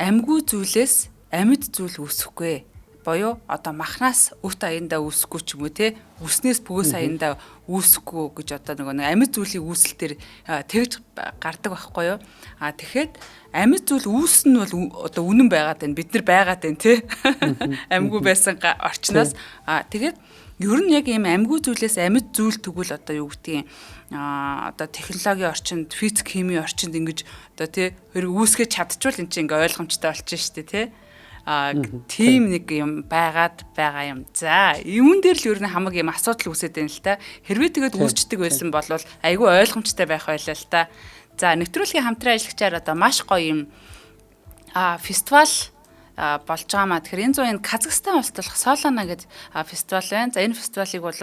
[SPEAKER 1] амьгүй зүйлээс амьд зүйл үүсэхгүй. Боёо одоо махнаас өт аяндаа үүсэхгүй ч юм уу те. Үснээс бөгөөс аяндаа үүсэхгүй гэж одоо нэг амьд зүйлийн үүсэл төр тэгж гардаг байхгүй юу? Тэгэхээр амьд зүйл үүснэ нь бол одоо үнэн байгаад байна. Бид нар байгаад байна те. Амьгүй байсан орчноос тэгээд ер нь яг ийм амьгүй зүйлээс амьд зүйл тэгвэл одоо юу гэдгийг одоо технологийн орчинд физик химийн орчинд ингэж одоо тий хэрэг үүсгэж чадчихвал эн чинь ингээ ойлгомжтой болчихно шүү дээ тий. Тийм нэг юм байгаад байгаа юм. За юун дээр л ер нь хамаг юм асуудал үүсээд байна л та. Хэрвээ тэгээд үүсчдэг байсан бол айгүй ойлгомжтой байх байлаа л та. За нэвтрүүлгийн хамтран ажиллагчаар одоо маш гоё юм фестивал болж байгаа маа. Тэгэхээр энэ зуун энэ Казахстан улсад болох Солоно гэдэг фестивал байна. За энэ фестивалыг бол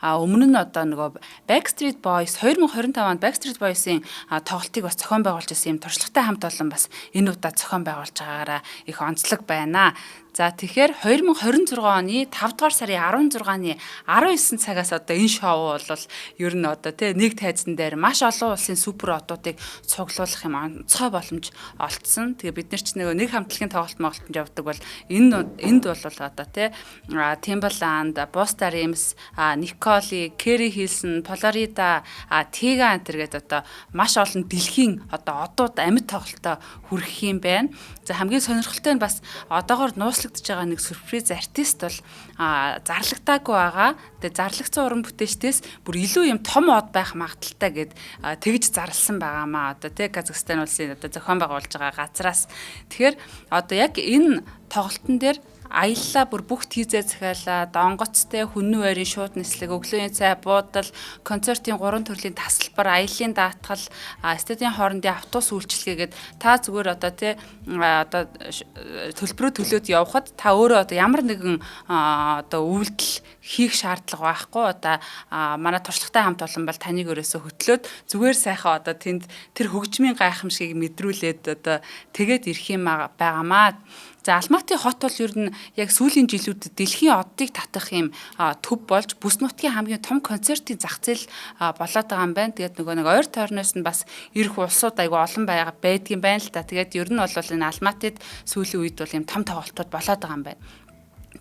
[SPEAKER 1] өмнө нь одоо нөгөө Backstreet Boys 2025 онд Backstreet Boys-ийн тоглолтыг бас зохион байгуулж байсан юм туршлагатай хамт олон бас энэ удаа зохион байгуулж байгаагаараа их онцлог байна. За тэгэхээр 2026 оны 5 дугаар сарын 16-ны 19 цагаас одоо энэ шоу бол ер нь одоо тий нэг тайзан дээр маш олон улсын супер одуудыг цуглуулах юм онцгой боломж олцсон. Тэгээ бид нар ч нэг хамтлагийн тоглолт моголтонд явдаг бол энд бол одоо тий Timbaland, Busta Rhymes, Nicole, Carrie Hilson, Florida, Tiga антер гэдэг одоо маш олон дэлхийн одоо одууд амьд тоглолтоо хүргэх юм байна. За хамгийн сонирхолтой нь бас одоогоор нууц өөрчлөгдөж байгаа нэг сюрприз артист бол зарлагдаагүй байгаа. Тэгээ зарлагдсан уран бүтээлчдээс бүр илүү юм том од байх магадaltaй гэд тэгж зарласан байгаамаа. Одоо тий Казахстан улсын одоо зохион байгуулж байгаа газраас. Тэгэхээр одоо яг энэ тоглолтын дээр аяллаа бүр бүх тийзээ захиалаа, донгоцтой хүннүү байрын шууд нислэг, өглөөний цай, буудал, концертын 3 төрлийн тасалбар, аяллаа даатгал, стадион хоорондын автобус үйлчилгээгээд та зүгээр одоо тий одоо төлбөрөө төлөөд явхад та өөрөө одоо ямар нэгэн одоо үйлдэл хийх шаардлага байхгүй. Одоо манай туршлагатай хамт олон бол таныг өрөөсө хөтлөөд зүгээр сайхан одоо тэнд тэр хөгжмийн гайхамшигыг мэдрүүлээд одоо тэгээд ирэх юм байгаамаа. За Алматын хот бол ер нь яг сүүлийн жилүүдэд дэлхийн оддыг татах юм төв болж бүс нутгийн хамгийн том концертын зах зээл болоод байгаа юм байна. Тэгээд нөгөө нэг ойр тойрноос нь бас ирэх улсууд айгүй олон байдгийн байна л да. Тэгээд ер нь бол энэ Алматад сүүлийн үед бол юм том тоглолтууд болоод байгаа юм байна.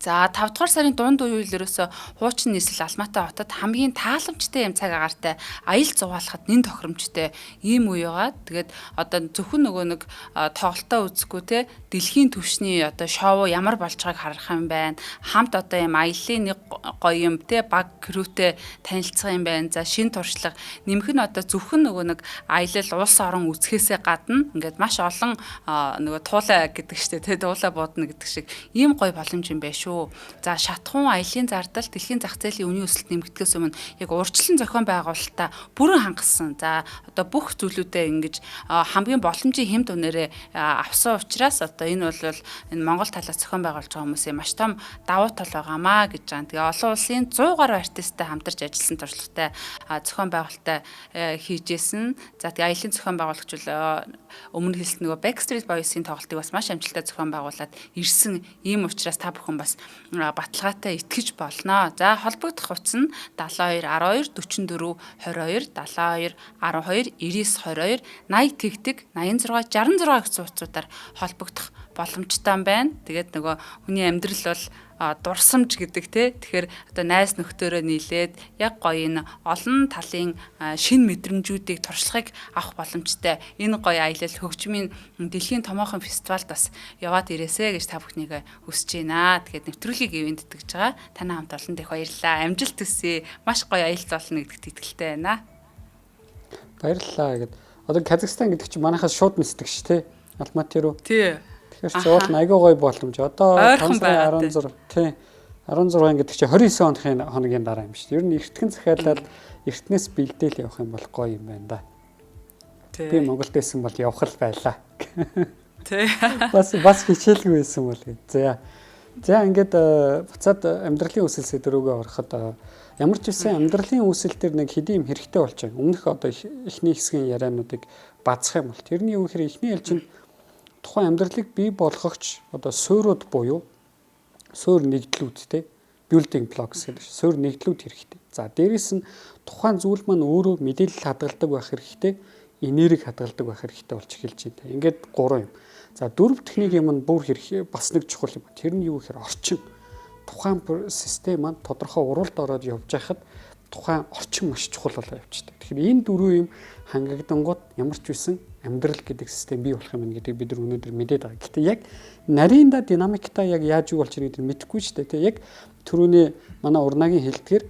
[SPEAKER 1] За 5 дугаар сарын дунд үеийн ерөөсө хуучин нийслэл Алматы хотод хамгийн тааламжтай юм цаг агаартай аялал зугаалахад нэн тохиромжтой ийм үе байгаа. Тэгээд одоо зөвхөн нөгөө нэг тоглолтоо үзэхгүй те дэлхийн түвшний одоо шоу ямар болж байгааг харах юм байна. Хамт одоо юм аяллаа нэг гоё юм те баг крүүтэй танилцах юм байна. За шин туршлага нэмэх нь одоо зөвхөн нөгөө нэг аялал улс орон үзэхээсээ гадна ингээд маш олон нөгөө туулаа гэдэг штэ те дуулаа буудна гэдэг шиг ийм гоё боломж юм байна шүү. За шатхуун аялын зардал дэлхийн зах зээлийн үнийн өсөлт нэмэгдгээс өмнө яг урьдчилан зохион байгуулалтаа бүрэн хангасан. За одоо бүх зүйлүүдээ ингэж хамгийн боломжийн хэмт үнээрээ авсан учраас одоо энэ бол энэ Монгол талаас зохион байгуулж байгаа хүмүүсийн маш том давуу тал байгаамаа гэж байгаа. Тэгээ олон улсын 100 гаруй артисттай хамтарч ажилласан туршлагатай зохион байгуулалтаа хийжсэн. За тэгээ аялын зохион байгуулагч бол өмнө хэлсэн нөгөө Backstreet Boys-ийн тоглолтыг бас маш амжилттай зохион байгуулад ирсэн. Ийм учраас та бүхэн бас баталгаатай итгэж болно. За холбогдох хувцас нь 72 12 44 22 72 12 99 22 80 тэгтэг 86 66 гэсэн утсуудаар холбогдох боломжтой юм байна. Тэгээд нөгөө хүний амьдрал бол дурсамж гэдэг те. Тэгэхээр одоо найз нөхдөөрөө нийлээд яг гоё энэ олон талын шин мэдрэмжүүдийг туршлагыг авах боломжтой. Энэ гоё аялал хөгжмийн дэлхийн томоохон фестивалд бас яваад ирээсэ гэж та бүхнийг хүсэж байна. Тэгээд нэвтрүүлгийг ивент итгэж байгаа. Танай хамт олонд их баярлалаа. Амжилт төсөө. Маш гоё аялал болно гэдэгт итгэлтэй байна.
[SPEAKER 2] Баярлалаа гэд. Одоо Казахстан гэдэг чинь манайхаас шууд нисдэг ш те. Алматы руу.
[SPEAKER 1] Тий.
[SPEAKER 2] Тэгэхээр уул нь айгүй гоё боломж. Одоо 16 тий 16 гэдэг чинь 29 хоногийн дараа юм шүү дээ. Ер нь эртхэн захиалаад эртнээс бэлдээл явах юм бол гоё юм байна да. Би Монголд байсан бол явах л байлаа.
[SPEAKER 1] Тий.
[SPEAKER 2] Бас хичээлгүй байсан бол. За ингээд буцаад амьдралын үсэл сэдврүүгээ ороход ямар ч үсэн амьдралын үсэл төр нэг хэдийн юм хэрэгтэй болж байгаа. Өмнөх одоо эхний хэсгийн яриануудыг базах юм бол тэрний юу гэхээр эхний ялж нь тухайн амьдралыг бий болгогч одоо суурууд буюу суур нэгдлүүдтэй building blocks гэдэг чинь суур нэгдлүүд хэрэгтэй. За дээрэс нь тухайн зүйл маань өөрөө мэдээлэл хадгалдаг байх хэрэгтэй, энерги хадгалдаг байх хэрэгтэй болж эхэлж байна. Ингээд 3 юм. За 4 техник юм нь бүр хэрэг бас нэг чухал юм. Тэр нь юу гэхээр орчин. Тухайн систем маань тодорхой уралд ороод явж байхад тухайн орчин маш чухал болоо явчихдаг. Тэгэхээр энэ 4 юм хангагдангууд ямар ч үсэн амьдрал гэдэг систем бий болох юм гэдэг бид нар өнөөдөр мэдээд байгаа. Гэхдээ яг нарийнда динамикта яг яаж юу болж байгааг мэдэхгүй шүү дээ. Тэ яг түрүүний манай урнагийн хэлдгээр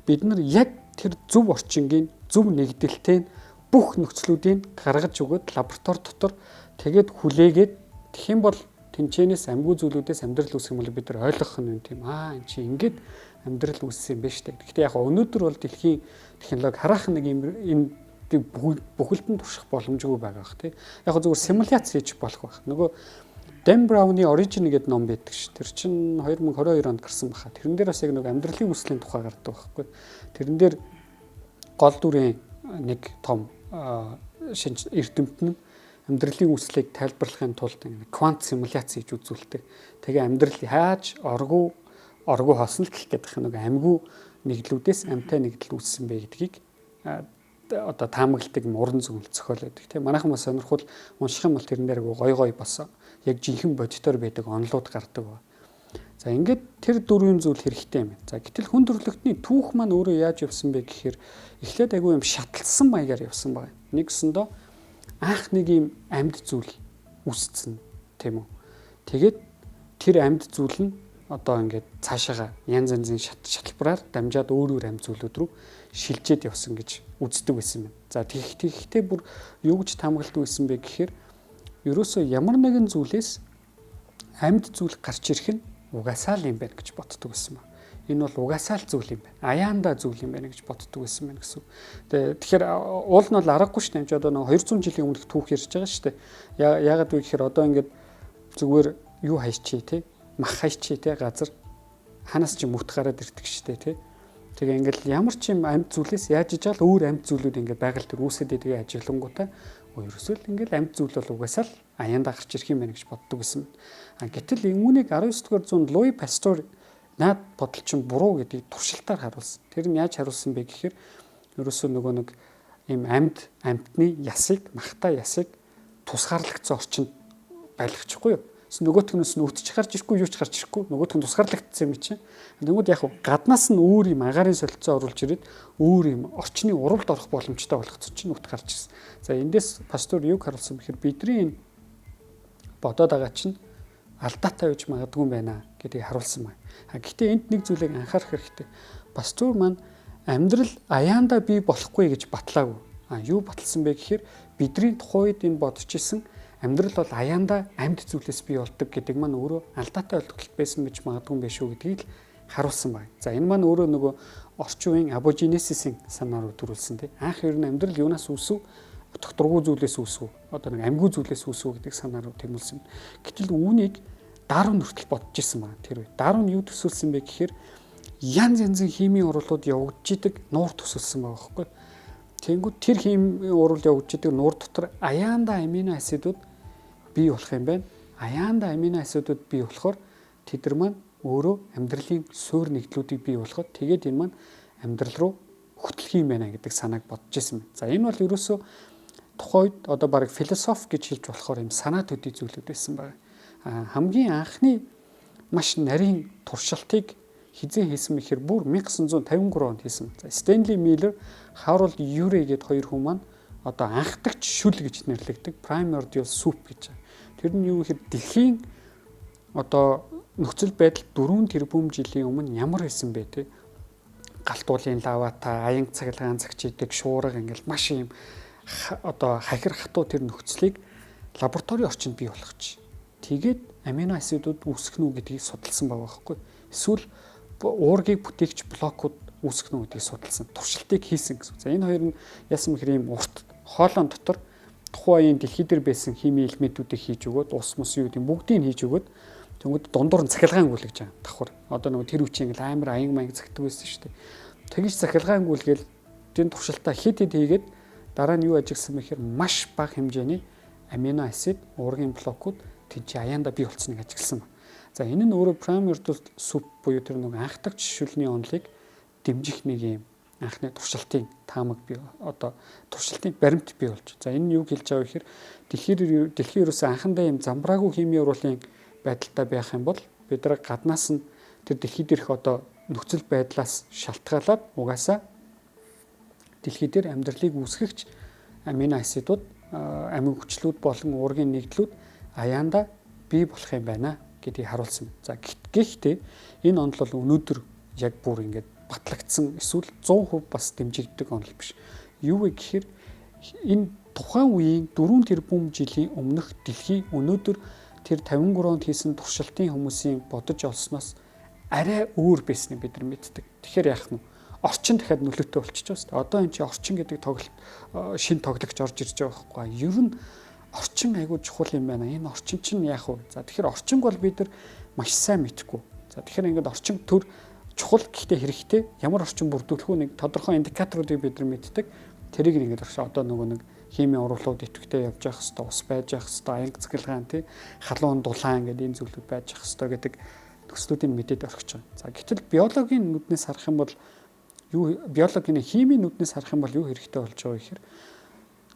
[SPEAKER 2] бид нар яг тэр зөв орчингийн зөв нэгдэлтэй бүх нөхцлүүдийг гаргаж өгөөд лаборатори дотор тэгээд хүлээгээд тэгэх юм бол тэнцэнээс амьгүй зүйлүүдээс амьдрал үүсэх юм бол бид нар ойлгох нь юм тийм энэ чи ингээд амьдрал үүссэн юм байна шүү дээ. Гэхдээ яг өнөөдөр бол дэлхийн технологи харах нэг юм энэ бүхэлдэн турших боломжгүй байгаа бах тий. Яг зөвхөн симуляц хийж болох байх. Нөгөө Dan Brown-ы Origin гэдэг ном байдаг ш. Тэр чинь 2022 онд гарсан баха. Тэрэн дээр бас яг нэг амьдралын үслийн тухай гардаг байхгүй. Тэрэн дээр гол дүрийн нэг том шинж эрдэмт нь амьдралын үслийг тайлбарлахын тулд квант симуляц хийж үзүүлдэг. Тэгээ амьдрал яаж оргуу хосно л гэх гэдэг нэг амьгүй нэгдлүүдээс амьтай нэгдэл үүссэн бэ гэдгийг одоо таамагладаг уран зөвлөлт зохиол байдаг тийм манайхан бас сонирхол унших юм бол тэрэн дээр гой бас яг жинхэнэ бодитоор байдаг онлууд гардаг ба. За ингээд тэр дөрвийн зүйл хэрэгтэй юм. За гэтэл хүн төрөлхтний түүх маань өөрөө яаж явсан бэ гэхээр эхлээд айгүй юм шатлсан маягаар явсан байна. Нэгсэндөө анх нэг юм амьд зүйл үүсцэн тийм үү. Тэгээд тэр амьд зүйл нь одоо ингээд цаашаага янз янзын шатлбараар дамжаад өөр амьд зүйлүүд рүү шилжээд явсан гэж үздэг байсан байна. За тэгэхдээ бүр юу гэж таамагладаг байсан бэ гэхээр ерөөсөө ямар нэгэн зүйлээс амьд зүйл гарч ирэх нь угаасаа л юм байна гэж боддог байсан ба. Энэ бол угаасаа л зүйл юм байна. Аяанда зүйл юм байна гэж боддог байсан байна гэсэн. Тэгэхээр уул нь бол аргагүй шүү дээ. Одоо нэг 200 жилийн өмнөх түүх ярьж байгаа шүү дээ. Яагаад вэ гэхээр одоо ингээд зүгээр юу хайчи те мах хайчи те газар ханаас ч мөт гараад ирдэг шүү дээ те. Тэгээ ингээд ямар ч юм амьд зүйлээс яаж ижаал өөр амьд зүйлүүд ингээд байгаль дээр үүсээд тэгээ ажиглангуудаа ерөөсөө л ингээд амьд зүйл бол угаасаа л аяанда гарч ирэх юм байна гэж боддог гэсэн. Гэтэл үүнийг 19-р зуунд Луи Пастер наад бодол чинь буруу гэдгийг туршилтаар харуулсан. Тэр нь яаж харуулсан бэ гэхээр ерөөсөө нөгөө нэг ийм амьтны ясыг, махтай ясыг тусгаарлагдсан орчинд байлгачихгүй юу? Нөгөөтгнөөс нь өвтч гарч ирэхгүй юу ч гарч ирэхгүй нөгөөтг нь тусгаарлагдсан юм чинь. Тэгвэл яг гаднаас нь өөр юм агаарын солилцоо оруулж ирээд өөр юм орчны уралд орох боломжтой болгоцсон чинь өвт гарч ирсэн. За эндээс пастор юг харуулсан бэхээр бидний бодоод байгаа чинь алдаатай байж магадгүй юм байна гэдгийг харуулсан байна. Гэхдээ энд нэг зүйлийг анхаарах хэрэгтэй. Пастор маань амьдрал аяанда бий болохгүй гэж батлаагүй. Юу баталсан бэ гэхээр бидний тухайн үед энэ бодож исэн амьдрал бол аяанда амьд зүйлээс бий болдог гэдэг маань өөрөө алдаатай ойлголт байсан гэж магадгүй юм биш үү гэдгийг л харуулсан байна. За энэ маань өөрөө нөгөө орчин үеийн абогенесисийн санаар төрүүлсэн тийм. Анх ер нь амьдрал юунаас үүсв? Докторгүй зүйлээс үүсв. Одоо нэг амьгүй зүйлээс үүсв гэдэг санаар тэмүүлсэн. Гэтэл үүнийг Дарвин хүртэл бодож исэн байна тэр үе. Дарвин юу төсөөлсөн бэ гэхээр янз янзын химийн урвалууд явагдж идэг нуур төсөөлсөн байгаа байхгүй. Тэнгүүд тэр химийн урвал явагдж идэг нуур дотор аяанда амино асидууд бий болох юм байна. Аяанда амино асидууд бий болохоор тэдэр маань өөрөө амьдралын суурь нэгдлүүдийг бий болгоод тэгээд энэ маань амьдрал руу хөтлөх юм байна гэдэг санааг бодож исэн байна. За энэ бол ерөөсөө тухайд одоо баг философи гэж хэлж болохоор юм санаа төдий зүйлүүд байсан байна. Хамгийн анхны маш нарийн туршилтыг хизээ хийсэн мэхээр бүр 1953 онд хийсэн. За Стенли Миллер, Харолд Юрэ гээд хоёр хүн маань одоо анхдагч шүл гэж нэрлэгдэг primordial soup гэж. Тэр нь юу гэхээр дэлхийн одоо нөхцөл байдал 4 тэрбум жилийн өмнө ямар байсан бэ те? Галтуулын лаватай, аян цаглагаан цагчидэг, шуурга ингээл маш юм одоо хахир хатуу тэр нөхцөлийг лабораторийн орчинд бий болгоч. Тэгээд амино асидууд үүсгэх нь гэдгийг судалсан байгаа байхгүй. Эсвэл уургийг бүтээгч блокууд үүсгэх нь гэдгийг судалсан. Туршилтыг хийсэн гэсэн. За энэ хоёр нь яасан мэхэр ийм урт хоолойн дотор тухайн үеийн дэлхий дээр байсан химийн элементүүдийг хийж өгөөд ус мус юу гэдэг бүгдийг хийж өгөөд тэгвэл дундуур нь цахилгаангуул гэж байгаа. Давхар. Одоо нөгөө тэр үчи ингээл амар аян маяг цагдаг байсан шүү дээ. Тэгж цахилгаангуул гээл энэ туршилтаа хэд хийгээд дараа нь юу ажигласан мэхээр маш бага хэмжээний амино асид уургийн блокууд тийч аяанда бий болцсныг ажигласан байна. За энэ нь өөрөө primordial soup буюу тэр нэг анхдагч шүлний онолыг дэмжих нэг юм анхны туршилтын таамаг бий одоо туршилтын баримт бий болж. За энэ нь юу хэлж байгаа вэ гэхээр дэлхийн ерөөсөө анхандаа юм замбраагүй химийн урвалын байдалтай байх юм бол бид нар гаднаас нь тэр дэлхий дээрх одоо нөхцөл байдлаас шалтгаалаад угаасаа дэлхий дээр амьдралыг үүсгэгч амино асидууд амин хүчлүүд болон уургийн нэгдлүүд аяанда бий болох юм байна гэдгийг харуулсан. За гэхдээ энэ онол бол өнөөдөр яг бүр ингээд батлагдсан эсвэл 100% бас дэмжигддэг онол биш. Юу вэ гэхээр энэ тухайн үеийн 4 тэрбум жилийн өмнөх дэлхий өнөөдөр тэр 53 онд хийсэн туршилтын хүмүүсийн бодож олсноос арай өөр байсныг бид нар мэддэг. Тэгэхээр яах нь орчин дахиад нөлөөтэй болчихж байна. Одоо энэ чи орчин гэдэг тоглолт шин тоглогч орж ирж байгаа байхгүй. Ер нь орчин айгүй чухал юм байна. Энэ орчин чинь яах вэ? За тэгэхээр орчинг бол бид нар маш сайн мэдхгүй. За тэгэхээр ингээд орчин төр чухал гэхдээ хэрэгтэй ямар орчин бүрдүүлэх үү нэг тодорхой индикаторуудыг бид нар мэддэг. Тэрийг ингээд одоо нөгөө нэг химийн урвалууд идэвхтэй явж явах хэвээр ус байж явах хэвээр аянг цэглгаан тий халуун дулаан гэдэг энэ зүйлүүд байж явах хэвээр гэдэг төслүүдийг мэдээд орхиж байгаа. За гэтэл биологийн нүднээс харах юм бол биологийн химийн нүднээс харах юм бол юу хэрэгтэй болж байгаа гэхээр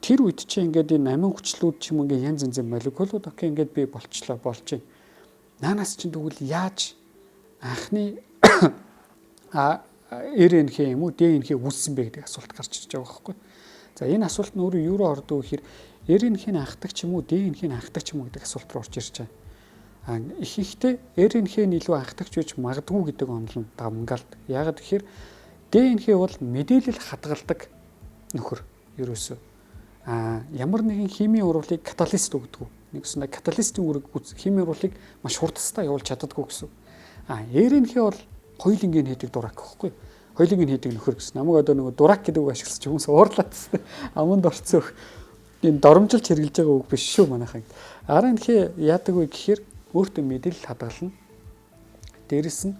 [SPEAKER 2] тэр үед чинь ингээд энэ амин хүчлүүд ч юм ингээд янз янзын молекулууд окей ингээд би болж байна. Наанаас чинь тэгвэл яаж анхны РНХ юм уу ДНХ үүссэн бэ гэдэг асуулт гарч ирж байгаа байхгүй. За энэ асуулт нь өөрөө юу руу ордог вэ гэхээр РНХ-ний анхдагч юм уу ДНХ-ний анхдагч юм уу гэдэг асуулт руу орж ирж байгаа. Ихэнхдээ РНХ нь илүү анхдагч байж магадгүй гэдэг онол нь давмгаалт. Яагаад гэхээр ДНХ бол мэдээлэл хадгалдаг нөхөр ерөөсөө. Ямар нэгэн химийн урвалыг каталист өгдөг. Нэгсэн каталистийн үүрэг химийн урвалыг маш хурдтай явуулж чаддаггүй гэсэн. РНХ бол хоёулангийн хийдэг дурак гэхгүй. Хоёулангийн хийдэг нөхөр гэсэн. Намайг одоо нөгөө дурак гэдэг үг ашиглаж хүмүүс уурлаад тест. Аманд орцсон. Энэ доромжилж хэрэглэж байгаа үг биш шүү манайхаа. РНХ яадаг вэ гэхээр өөртөө мэдээлэл хадгална. Дээрэс нь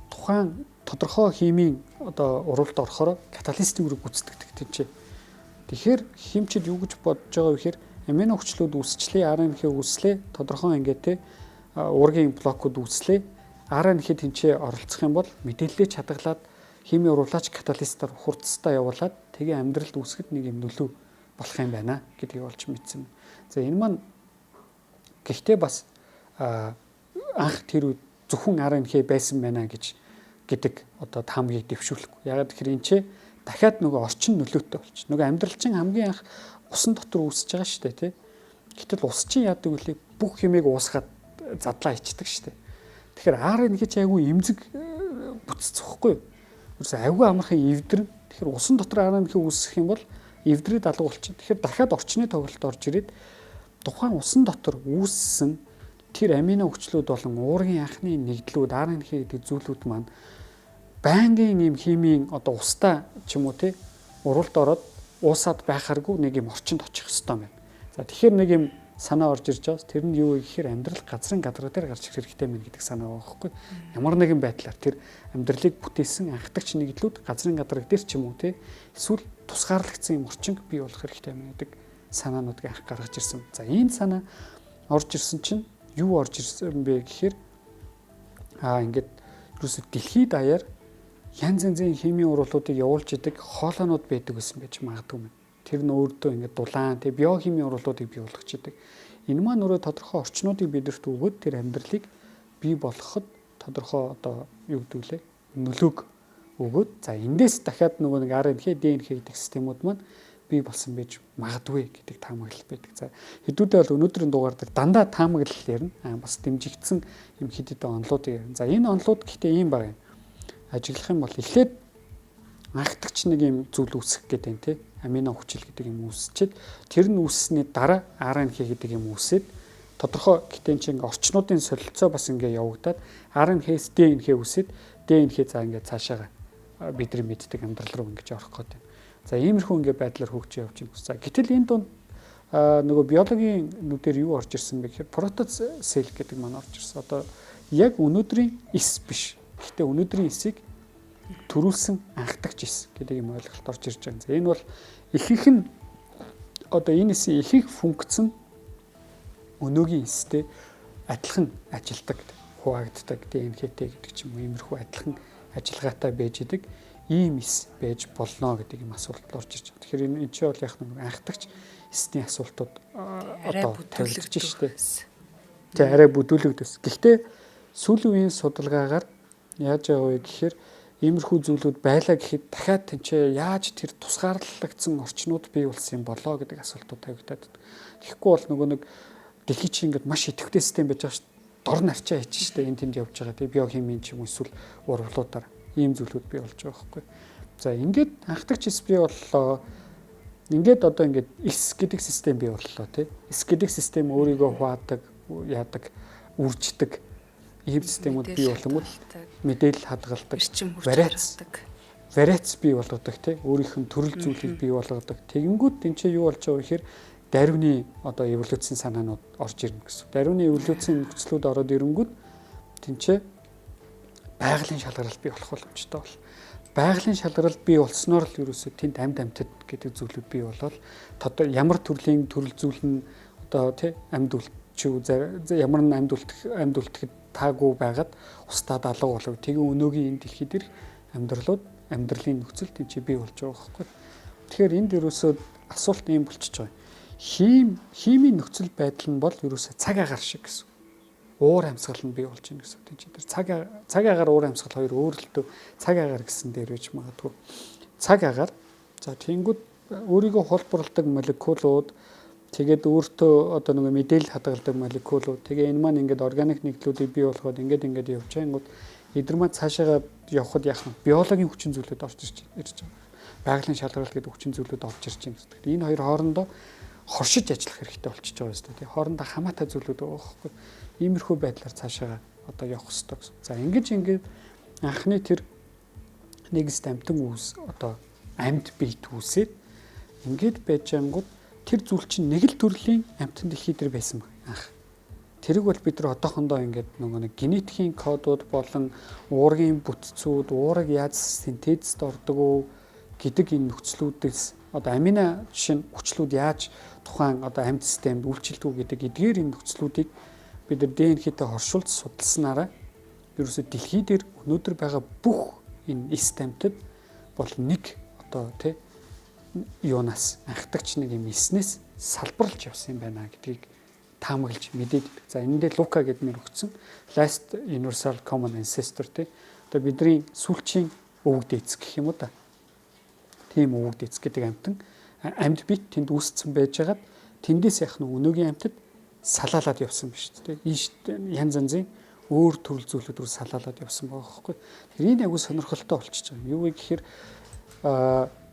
[SPEAKER 2] тухайн тодорхой химийн одоо урвалд орохоор каталистийн үүрэг гүйцэтгэдэг тийч. Тэгэхээр химчид юу гэж бодож байгаа вэ гэхээр амино хүчлүүд үүсчлээ, РНХ үүслээ, тодорхой ингээд уургийн блокууд үүслээ. РНХ тэнцээ оролцох юм бол мэдээлэлээ чадгалаад химийн урвалаач каталистаар хурцтай явуулаад тэгээ амьдралд үүсгэхэд нэг юм нөлөө болох юм байна гэдгийг олж мэдсэн. За энэ маань гэхдээ бас анх тэр үед зөвхөн РНХ байсан байна гэдэг одоо таамгийг дэвшүүлэхгүй. Ягаад гэхээр энэ ч дахиад нөгөө орчин нөлөөтэй болчих. Нөгөө амьдрал чинь хамгийн анх усан дотор үүсэж байгаа шүү дээ, тий. Гэтэл ус чинь яадаг вэ? Бүх хэмээг уусгаад задлаа ичдэг шүү дээ. Тэгэхээр РНХ ч айгүй эмзэг бүтцэхгүй юу? Ерөөсөө айгүй амархан эвдэрнэ. Тэгэхээр усан дотор РНХ үүсэх юм бол эвдрээд алга болчих. Тэгэхээр дахиад орчны тоглолт орж ирээд тухайн усан дотор үүссэн тэр амино хүчлүүд болон уургийн анхны нэгдлүүд РНХ гэдэг зүйлүүд маань байнгын юм химийн одоо устаа ч юм уу тий уралд ороод уусаад байхааргүй нэг юм орчинд очих хэвээр байна. За тэгэхээр нэг юм санаа орж ирж байгаас тэр нь юу вэ гэхээр амьдрал газрын гадар дээр гарч ирэх хэрэгтэй мэн гэдэг санаа байгаа байхгүй. Ямар нэгэн байдлаар тэр амьдралыг бүтээсэн анхдагч нэгдлүүд газрын гадар дээр ч юм уу тий эсвэл тусгаарлагдсан юм орчинг бий болох хэрэгтэй мэн гэдэг санаануудыг анх гаргаж ирсэн. За энэ санаа орж ирсэн чинь юу орж ирсэн бэ гэхээр ингээд ерөөсөд дэлхийд даяар янз янзын химийн урвалуудыг явуулж идэг хоолойнууд байдаг гэсэн байж магадгүй юм. Тэр нь өөртөө ингээд дулаан тий биохимийн урвалуудыг бий болгож идэг. Энэ маань өөрөө тодорхой орчнуудыг бидэрт өгөөд тэр амьдралыг бий болгоход тодорхой одоо юу гэдэг лээ нөлөөг өгөөд за эндээс дахиад нөгөө нэг РНХ ДНХ гэдэг системүүд маань бий болсон байж магадгүй гэдэг таамаглал байдаг. За хэдүүдээ бол өнөөдрийн дугаардаг дандаа таамаглал ярина. Бас дэмжигдсэн юм хэд хэдэн онолуудыг ярина. За энэ онолууд гэхдээ ийм баг юм. Ажиглах юм бол эхлээд анхдагч нэг юм зүйл үүсгэх гэдэг юм тий. Амино хүчил гэдэг юм үүсчихэд тэр нь үүссний дараа РНХ гэдэг юм үүсээд тодорхой гэтэн чинь орчнуудын солилцоо бас ингээ явагдаад РНХ-с ДНХ үүсээд ДНХ за ингээ цаашаага бидний мэддэг амьдрал руу ингэж орох гээд байна. За иймэрхүү ингээ байдлаар хөгжиж явж байна. За гэтэл энэ дунд нөгөө биологийн нүдээр юу орж ирсэн бэ гэхээр протоцелл гэдэг маань орж ирсэн. Одоо яг өнөөдрийн эс биш. Гэхдээ өнөөдрийн эсийг төрүүлсэн анхдагч эс гэдэг юм ойлголт орж ирж байгаа. За энэ бол ихэнх нь одоо энэ эсийн ихэнх функц нь өнөөгийн эстэй адилхан ажилдаг, хуваагддаг ДНХ-тэй гэдэг ч юм уу иймэрхүү адилхан ажиллагаатай байж идэг ийм эс байж болно гэдэг юм асуулт орж ирж байгаа. Тэгэхээр энэ чинь бол яг нэг анхдагч эсний асуултууд одоо тавилж штэ. Тэгээ арай бүдүүлэгдэс. Гэхдээ сүүлийн үеийн судалгаагаар яаж байгаа вэ гэхээр иймэрхүү зүйлүүд байлаа гэхэд дахиад тэнцээ яаж тэр тусгаарлагдсан орчнууд бий болсон юм болоо гэдэг асуултууд тавигдаад байна. Тэгэхгүй бол нөгөө нэг дэлхий чинь ингээд маш идэвхтэй систем байж байгаа шүү дээ. Дор нарчаа хийчих шүү дээ. Энэ тэнд явж байгаа. Тэгээ биохимийн ч юм эсвэл урвалуудаар ийм зүйлүүд бий болж байгаа байхгүй. За ингээд анхдагч эс бий боллоо. Ингээд одоо ингээд эс гэдэг систем бий боллоо тий. Эс гэдэг систем өөрийгөө хуваадаг, яадаг, үрждэг ийм системүүд бий болонгууд мэдээлэл хадгалдаг, вариац бий болгодог тий. Өөрийнх нь төрөл зүйлийг бий болгодог. Тэгэнгүүт тэнцээ юу болж байгаа вэ гэхээр дарвины одоо эволюцийн санаанууд орж ирнэ гэсэн. Дарвины эволюцийн нөхцлүүд ороод ирэнгүүт тэнцээ байгалийн шалгарал бий болох боломжтой бол. Байгалийн шалгарал бий болсноор л ерөөсөө тэнд амьд амьтад гэдэг зүйлүүд бий болол ямар төрлийн төрөл зүйл нь одоо тий амьд үлдчихүү ямар нэг амьд үлдэхэд таагүй байгаад устдаад алга болов. Тэгээ өнөөгийн энэ дэлхий дээр амьдралын нөхцөл тэнцээ бий болж байгаа байхгүй. Тэгэхээр энд ерөөсөө асуулт юм болчихж байгаа. Химийн нөхцөл байдал нь бол ерөөсөө цаг агаар шиг гэсэн. Уур амьсгал нь бий болж байна гэсэн үг тийм. Цаг агаар уур амьсгал хоёр өөрлөлтөө цаг агаар гэсэн дээр байж магадгүй. Цаг агаар за тэнгууд өөрийгөө холборлдог молекулууд Тэгээд өөртөө одоо нэг мэдээлэл хадгалдаг молекулууд. Тэгээ энэ маань ингээд органик нэгдлүүдийг бий болгоод ингээд явж байнгут эдгээр маань цаашаа явхад яах вэ? Биологийн хүчин зүйлүүд орж ирж байгаа. Байгалийн шалгалт гэдэг хүчин зүйлүүд орж ирж байгаа юм. Тэгэхээр энэ хоёр хоорондоо хоршиж ажиллах хэрэгтэй болчихж байгаа юм шүү дээ. Хоорондоо хамаатай зүйлүүд байгаа байхгүй. Иймэрхүү байдлаар цаашаа одоо явах хэрэгтэй гэсэн. За ингээд анхны тэр нэгс амтан үүс одоо амьд биет үүсээд ингээд байж ангууд тэр зүйл чинь нэг л төрлийн амтан дэлхий дээр байсан баг анх. Тэрэг бол бид нар одоохондоо ингээд нэг генетикийн кодууд болон уургийн бүтцүүд, уурыг яаж синтезд ордог уу гэдэг энэ нөхцлүүдээс одоо амино жишээ нь хүчлүүд яаж тухайн одоо амьд системд үйлчилдэг гэдэг эдгээр энэ нөхцлүүдийг бид нар ДНХ-тэй хоршуулж судалснараа ерөөсөө дэлхий дээр өнөөдөр байгаа бүх энэ системтэд бол нэг одоо тий юунаас анхдагч нэг юм эснээс салбарлаж явсан юм байна гэдгийг таамаглаж мэдээд. За энэ дээр Лука гэдэг нэр өгсөн. Last Universal Common Ancestor тий. Одоо бидний сүүлчийн өвөг дээдс гэх юм уу та. Тийм өвөг дээдс гэдэг амтан амьд бит тэнд үүсцэн байжгаад тэндээс яах нь өнөөгийн амтад салаалаад явсан биш тий. Янз янзын өөр төрөл зүйлүүд рүү салаалаад явсан байгаа байхгүй. Тэр энэ агуу сонирхолтой болчихж байгаа юм. Юу вэ гэхээр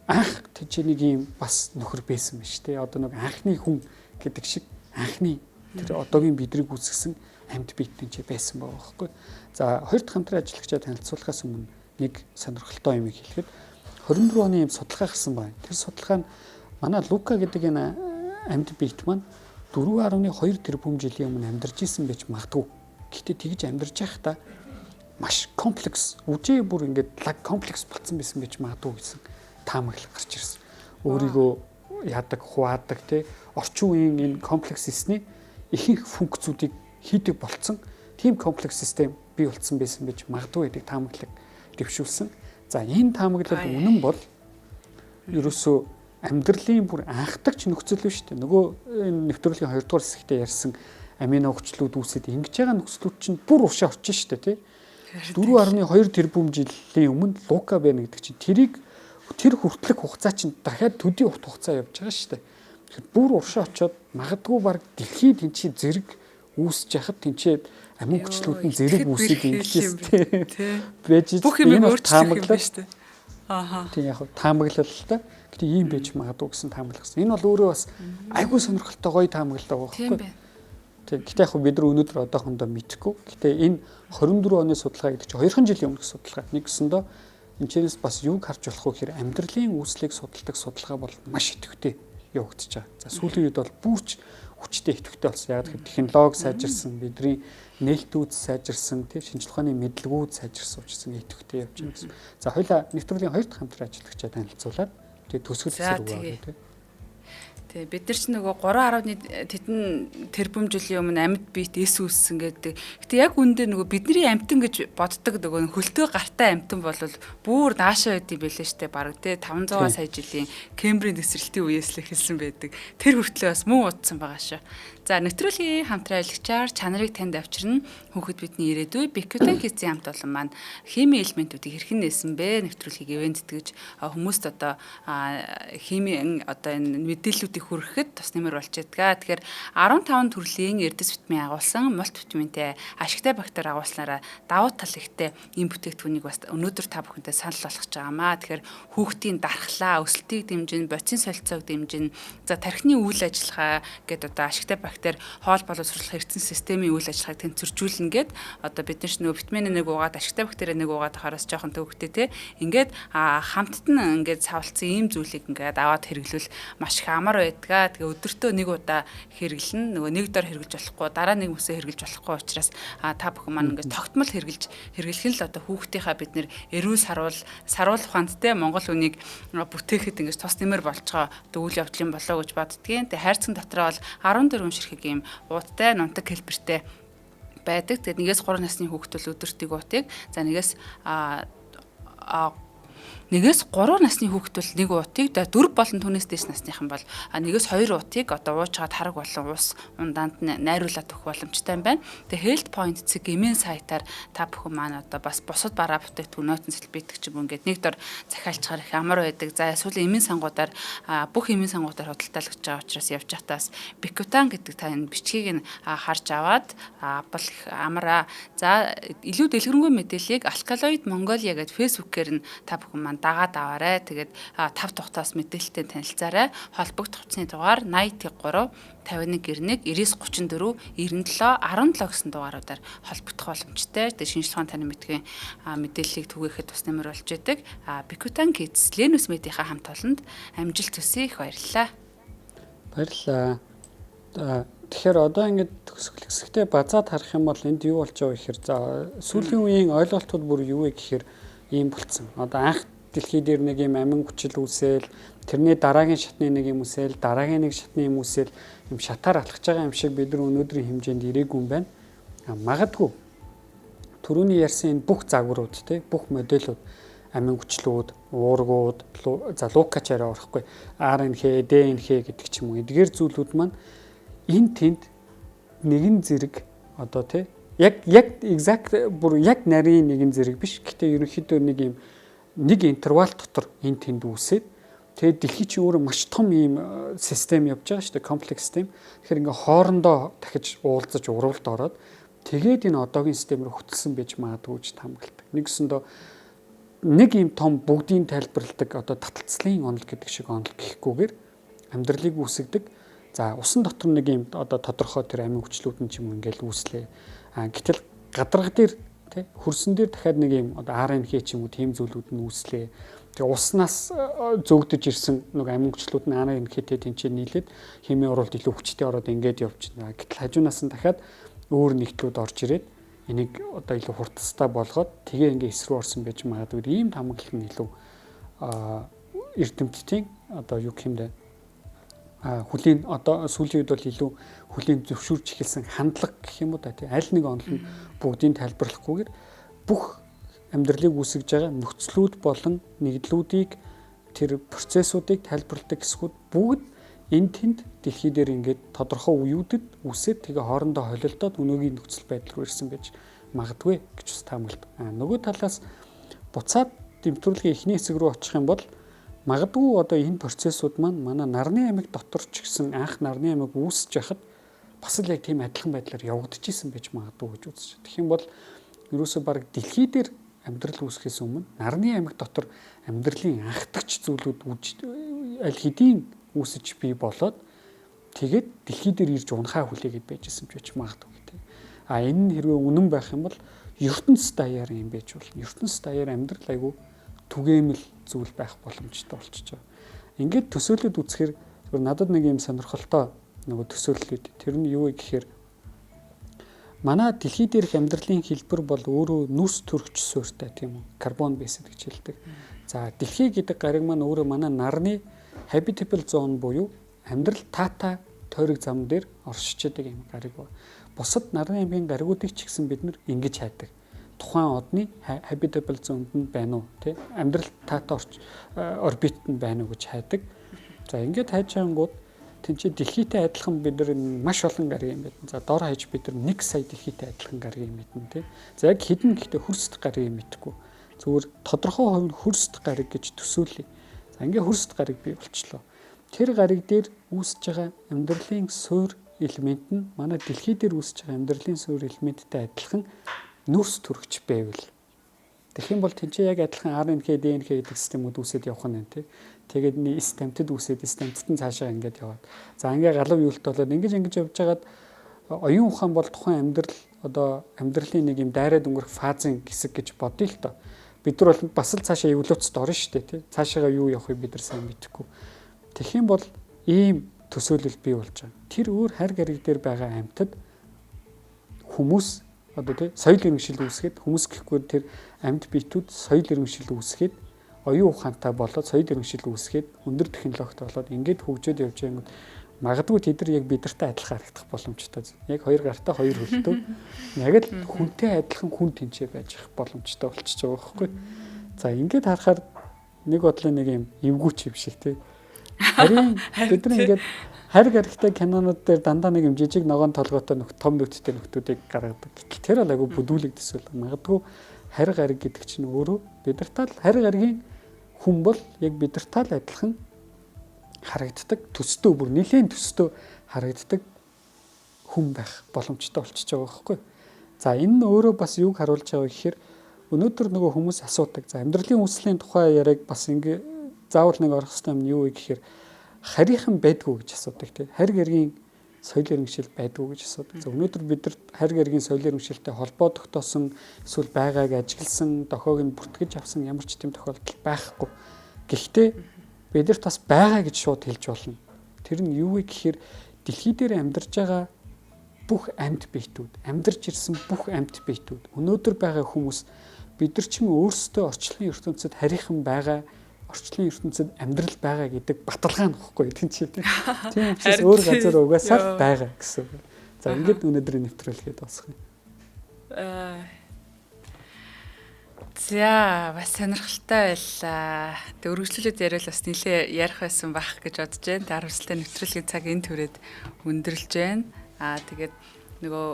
[SPEAKER 2] анх тэжээний юм бас нөхөр байсан биш тий. Одоо нэг анхны хүн гэдэг шиг анхны тэр одоогийн бидрийг үүсгэсэн амьд биетэн ч байсан байгаа байхгүй. За хоёр дахь хамтран ажиллагчаа танилцуулахаас өмнө нэг сонирхолтой юм хэлэхэд 24 оны юм судалгаа гарсан байна. Тэр судалгаа нь манай Лука гэдэг энэ амьд биет маань 4.2 тэрбум жилийн өмнө амьдарч исэн байж магадгүй. Гэтэ тэгж амьдарч байхдаа маш комплекс, үжээ бүр ингээд лаг комплекс болсон байсан байж магадгүй гэсэн таамаглал гарч ирсэн. Өөрийгөө яадаг, хуваадаг тий орчин үеийн энэ комплекс системийн ихэнх функцүүдийг хийдэг болцсон тийм комплекс систем бий болсон байсан байж магадгүй гэдэг таамаглалыг дэвшүүлсэн. За энэ таамаглал үнэн бол ерөөсөө амьдралын бүр анхдагч нөхцөл биш үү? Нөгөө энэ нэвтрүүлгийн 2 дугаар хэсэгтээ ярьсан амино хүчлүүд үүсээд ингэж байгаа нөхцлүүд чинь бүр уршаа орчин шүү дээ тий. 4.2 тэрбум жилийн өмнө Лука байна гэдэг чинь тэр хүртэлх хугацаа чинь дахиад төдий урт хугацаа явж байгаа шүү дээ. Тэгэхээр бүр уршаа очоод магадгүй баг дэлхийд тэнцээ зэрэг үүсэж яхад тэнцээ амин хүчлүүд нь зэрэг үүсээд ингэхээс тий. Байж
[SPEAKER 1] бүх юм өөрчлөх юм байна шүү дээ. Ааха.
[SPEAKER 2] Тийм яг таамаглал л та. Гэтэ ийм байж магадгүй гэсэн таамагласан. Энэ бол өөрөө бас айгүй сонирхолтой гоё таамаглал байгаа байхгүй. Тийм. Гэтэ яг бид нар өнөөдөр одоохондоо мэдхгүй. Гэтэ энэ 24 оны судалгаа гэдэг чинь 2хан жилийн өмнөх судалгаа. Нэгсэндээ энэ чирээс бас юуг харж болох вэ гэхээр амьдралын үүслийг судалдаг судалгаа бол маш идэвхтэй явагдаж байгаа. За сүүлийн үед бол бүрч хүчтэй идэвхтэй болсон. Яг тэгэхээр технологи сайжирсан, бидний нээлтүүд сайжирсан, тийм шинжлэх ухааны мэдлэгүүд сайжирсан учраас идэвхтэй явж байгаа гэсэн. За хоёлаа нэвтрүүлгийн 2 дахь хамтран ажиллагчаа танилцуулаад тэгээд төсгөл хэсэг рүү оръё тийм.
[SPEAKER 1] Тэгээ бид нар ч нөгөө 3.1 тэдэн тэрбум жилийн өмнө амьд биет эс үүссэн гэдэг. Гэтэ яг үндэ нөгөө бидний амьтан гэж боддог нөгөө хөлтөө гартай амьтан бол бүр наашаа байд юм байлээ штэ баг те 500 сая жилийн Кембрийн тесрэлтийн үеэс л эхэлсэн байдаг. Тэр хүртлээр бас мөн удсан байгаа шүү. За нэвтрүүлгийн хамтран ажиллагчаар чанарыг танд авчирна. Хүүхэд бидний ирээдүй Бикютен хийцэн хамт олон маань хими элементүүдийг хэрхэн нээсэн бэ? Нэвтрүүлгийг ивэнтэтгэж хүмүүст одоо химийн одоо энэ мэдээллүүдийг хүргэхэд бас нэмэр болж байгаа. Тэгэхээр 15 төрлийн эрдэс витамин агуулсан мультивитаминтэй ашигтай бактери агуулснараа давуу тал ихтэй ийм бүтээгдэхүүнийг бас өнөөдөр та бүхэнтэй санал болгож байгаамаа. Тэгэхээр хүүхдийн дархлаа, өсөлтийг дэмжин, бодисын солилцоог дэмжин, за тархины үйл ажиллагаа гэдэг одоо ашигтай бактери хоол боловсруулах эрдэс системийн үйл ажиллагааг тэнцвэржүүлнэ гэд одоо бид нар нөгөө витамин нэг уугаад ашигтай бактери нэг уугаад хараас жоохон төвөгтэй те ингээд хамтд нь ингээд савлцсан ийм зүйлийг ингээд аваад хэрэглүүл маш их амар байдгаа. Тэгээ өдөртөө нэг удаа хэрэглэн нөгөө нэг дор хэрэглэж болохгүй дараа нэг мөсөө хэрэглэж болохгүй учраас та бүхэн маань ингээд тогтмол хэрэглэх нь л одоо хүүхдийнхаа бид нэр эрүүл саруул ухаантай Монгол хүнийг бүтээхэд ингээд тус нэмэр болж байгаа үйл явдлын болоо гэж боддгийн. Тэгээ хайрцаг дотроо бол 14 ширхэг ийм ууттай нунтаг хэлбэртэй байдаг. Тэгээд 1-3 насны хүүхэд бол өдөртөг уутыг за 1-3 1-3 насны хүүхэд бол нэг уутыг 4 болон түүнээс дээш насныхан бол 1-2 уутыг одоо уучгаад хараг болон ус ундаанд найруулад өгөх боломжтой юм байна. Тэгээ Health Point цэг эмийн сайтаар та бүхэн маань одоо бас бусад бараа бүтээгдэхүүн нөөцнөл бидэг ч юм уу ингээд нэг дор захиалчгаар их амар байдаг. За эсвэл эмийн сангуудаар бүх эмийн сангуудаар худалдаалж байгаа учраас явж хатаас Bikutan гэдэг та энэ бичгийг нь харж аваад бол их амараа. За илүү дэлгэрэнгүй мэдээллийг Alkaloid Mongolia гэдэг Facebook-ээр нь та бүхэн маань дагаад аваарай. Тэгээд 5 тухтаас мэдээлэлтэй танилцаарай. Холбогдох утасны дугаар 83 5191 9934 97 17 гэсэн дугааруудаар холбогдох боломжтой. Тэгээд шинжлэх ухааны таны мэдхийн мэдээллийг түгээхэд тус нэмэр болж байдаг. Bikutan Kids Lenus Media-ийн хамт олонд амжилт хүсье. Их баярлалаа.
[SPEAKER 2] Баярлалаа. Тэгэхээр одоо ингээд төгсгөл хэсэгтээ базаад харах юм бол энд юу болж байгаа гэхээр за сүүлийн үеийн ойлголтууд бүр юу вэ гэхээр ийм болцсон. Одоо анх дэлхий дээр нэг юм амин хүчил үүсэл, тэрний дараагийн шатны нэг юм үсэл, дараагийн нэг шатны юм үсэл юм шатаар алхаж байгаа юм шиг бид нар өнөөдрийн хэмжээнд ирээгүй юм байна. Магадгүй түрүүний ярьсан энэ бүх загварууд те бүх модулууд амин хүчлүүд, уургууд, за лукач арай орохгүй, RNA, DNA гэдэг ч юм уу. Эдгээр зүйлүүд маань энэ тэнд нэгэн зэрэг одоо те яг exact бүр яг нарийн нэгэн зэрэг биш. Гэхдээ ерөнхийдөө нэг интервал дотор энэ тэнд үүсээд тэгээд дэлхий чинь өөрөө маш том ийм систем явж байгаа шүү дээ, комплекс систем. Тэгэхээр ингээ хоорондоо дахиж уулзаж уралд ороод тэгээд энэ одоогийн систем рүү хөтлсөн байж магадгүй гэж хамгаалдаг. Нэгсэндөө нэг ийм том бүгдийг тайлбарладаг одоо таталцлын онол гэдэг шиг онол гэхгүйгээр амьдралыг үүсгдэг. За усан дотор нэг ийм одоо тодорхой тэр амин хүчлүүд нь ч юм ингээл үүслээ. Гэтэл гадарга дээр тий хөрсөн дээр дахиад нэг ийм одоо RNA ч юм уу тийм зүйлүүд нь үүслээ. Тэгээ уснаас зөөгдөж ирсэн нэг амин хүчлүүд нь RNA-тэй тэнцээ нийлээд химийн уралд илүү хүчтэй ороод ингээд явж байна. Гэтэл хажуунаас нь дахиад өөр нэгтлүүд орж ирээд энийг одоо илүү хурцтай болгоод тэгээ ингээ эсрүү орсон байж магадгүй ийм хамгаалал нь илүү эрдэмтдийн одоо юу гэмдэ хүлийн одоо сүүлийн үед бол илүү хүлийн зөвшөөрч эхэлсэн хандлага гэх юм уу да тий аль нэг онол нь бүгдийг тайлбарлахгүйгээр бүх амьдралыг үүсгэж байгаа нөхцлүүд болон нэгдлүүдийг тэр процессуудыг тайлбарладаг хэсгүүд бүгд энэ тэнд дэлхий дээр ингээд тодорхой үеүүдэд үсээд тэгээ хоорондоо холилдоод өнөөгийн нөхцөл байдал руу ирсэн байж магадгүй гэж бас таамаглав. Нөгөө талаас буцаад дэмжлэгийн эхний хэсэг рүү очих юм бол магадгүй одоо энэ процессууд маань манай нарны аймаг дотор ч гэсэн анх нарны аймаг үүсэж яхад бас л яг тийм адилхан байдлаар явагдчихсэн байж магадгүй гэж үзэж. Тэгэх юм бол ерөөсөө баг дэлхий дээр амьдрал үүсгэхээс өмнө нарны аймаг дотор амьдралын анхдагч зүйлүүд аль хэдийн үүсэж бий болоод тэгээд дэлхий дээр ирж унахаа хүлээгээд байжсэн ч гэж магадгүй тийм. Энэ нь хэрвээ үнэн байх юм бол ертөнцийн даяар юм байж болно. Ертөнцийн даяар амьдрал айгүй түгээмэл зүйл байх боломжтой болчихж байгаа. Ингээд төсөөлөд үзэхээр зөвхөн надад нэг юм сонирхолтой нөгөө төсөөллүүд. Тэр нь юу вэ гэхээр манай дэлхий дээрх амьдралын хэлбэр бол өөрөө нүс төрөгч суурьтай тийм үү? Карбон бейсд гэж хэлдэг. За дэлхий гэдэг гариг маань өөрөө манай нарны habitable zone буюу амьдрал таата тойрог зам дээр оршиж байгаа юм гариг ба. Бусад нарны аймгийн гаригуудыг ч гэсэн бид нар ингэж хайдаг. Тухайн одны habitable zone-д нь байна уу тий амьдрал таата орбитд нь байна уу гэж хайдаг. За ингээд хайж байгангууд тэнцээ дэлхийтэй адилхан бид нар маш олон гариг юм байна. За дор хаяж бид нар 1 сая дэлхийтэй адилхан гариг юм мэднэ тий. За яг хэдэн гэхдээ хөрсд гариг юм мэдгүй. Зүгээр тодорхой хувь хөрсд гариг гэж төсөөлье. За ингээд хөрсд гариг бий болчлоо. Тэр гариг дээр үүсэж байгаа амьдралын суурь элемент нь манай дэлхий дээр үүсэж байгаа амьдралын суурь элементтэй адилхан нүрс төрөгч байвал тэгэх юм бол тэнцээ яг адилхан RNA, DNA гэдэг системүүд үүсээд явах нь тий. Тэгээд стамптд үүсээд стамптд нь цаашаа ингээд яваад. За ингээд галав юулт болоод ингэж явж байгаад оюун ухаан бол тухайн амьдрал одоо амьдралын нэг юм дайраад өнгөрөх фазын хэсэг гэж бодъё л доо. Бид нар бол бас л цаашаа эволюцид орно шүү дээ тий. Цаашаага юу явахыг бид нар сайн мэдэхгүй. Тэгэх юм бол ийм төсөөлөл бий болж байгаа. Тэр өөр хайр гариг дээр байгаа амьтад хүмүүс одоо тий соёл иргэншил үүсгээд хүмүүс гэхгүй тэр амьд биетүүд соёл иргэншил үүсгээд оюун ухаантай болоод соёл иргэншил үүсгээд өндөр технологитой болоод ингээд хөгжөөд явж байгаа юм. Магадгүй тэд нар яг бидэртэй адилхан харагдах боломжтой. Яг хоёр гартай хоёр хөлтөө. Яг л хүнтэй адилхан хүн тэнцээ байж болох боломжтой болчихж байгаа байхгүй. За ингээд харахаар нэг бодлоо нэг юм эвгүүч юм шиг тий. Харин бид нар ингээд хариг харигтай кинонууд дээр дандаа нэг юм жижиг ногоон толгойтой том нөхцтэй нөхдүүдийг гаргадаг. Тэр бол айгүй бүдүүлэг төсөөл. Магадгүй хариг хариг гэдэг чинь өөрөө бидэртээ л хариг харигийн хүн бол яг бидэртээ л адилхан харагддаг, төстөө бүр нэлээд төстөө харагддаг хүн байх боломжтой болчихж байгаа байхгүй. За энэ нь өөрөө бас юуг харуулж байгаа гэхээр өнөөдөр нөгөө хүмүүс асуудаг. За амьдралын үүслийн тухай яриаг бас ингээ заавал нэг орох хэрэгтэй юм юу вэ гэхээр харийнхан байдгүй гэж асуудаг тийм. Хариг хэргийн соёл иргэншил байдгүй гэж асуудаг. За өнөөдөр бид нар хариг хэргийн соёл иргэншилтэй холбоо тогтоосон эсвэл байгааг ажигласан, дохоог нь бүртгэж авсан ямар ч тийм тохиолдол байхгүй. Гэхдээ бидэрт бас байгаа гэж шууд хэлж болно. Тэр нь юу вэ гэхээр дэлхий дээр амьдарч байгаа бүх амьд биетүүд, амьдарч ирсэн бүх амьд биетүүд, өнөөдөр байгаа хүмүүс бид нар чинь өөрсдөө орчлон ертөнцид харийнхан байгаа, орчлон ертөнцид амьдрал байгаа гэдэг баталгаа нөхгүй тийм ч тийм. Тийм учраас өөр газар угаасаа байгаа гэсэн. За ингээд өнөөдрийн нэвтрүүлгээд дуусгая.
[SPEAKER 1] За бас сонирхолтой байлаа. Тэг өргөжлүүлээд яриад бас нэлээ ярих байсан байх гэж бодож байна. Та харамсалтай нэвтрүүлгийн цаг энэ түрээд өндөрлж байна. Тэгээд нөгөө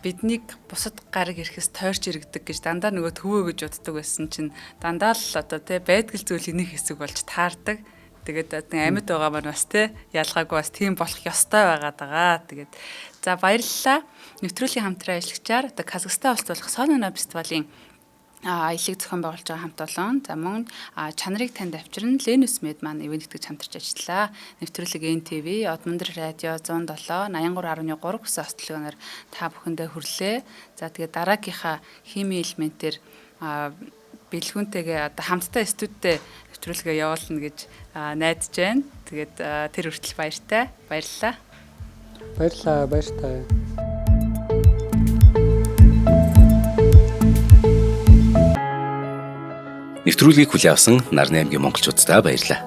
[SPEAKER 1] биднийг бусад гариг ирэхээс тойрч иргэдэг гэж дандаа нөгөө төвөө гэж боддог байсан чинь дандаа л одоо тий байдгал зүйл энийг хэсэг болж таардаг. Тэгээд амьд байгаа маань бас тий ялгаагүй бас тийм болох ёстой байгаад байгаа. Тэгээд за баярлалаа. Нэвтрүүлгийн хамтран ажиллагчаар одоо Казахстан улс болох Сонона фестивалийн аялыг зохион байгуулж байгаа хамт олон. За мөн чанарыг танд авчирн Ленус Мед маань ивент итгэж хамтарч ажиллаа. Нэвтрүүлэг НТV, Одмондөр радио 107 83.3 хүсээ ослогоор та бүхэндээ хүрлээ. За тэгээд дараагийнхаа химийн элементээр бэлгүүнтэйгээ одоо хамтдаа студидтэй нэвтрүүлгээ явуулна гэж найдаж байна. Тэгээд тэр хүртэл баяртай. Баярлалаа.
[SPEAKER 2] Баярлалаа.
[SPEAKER 3] Нэвтрүүлгийг хүлээн авсан Нарны аймгийн монголчуудтай баярлалаа.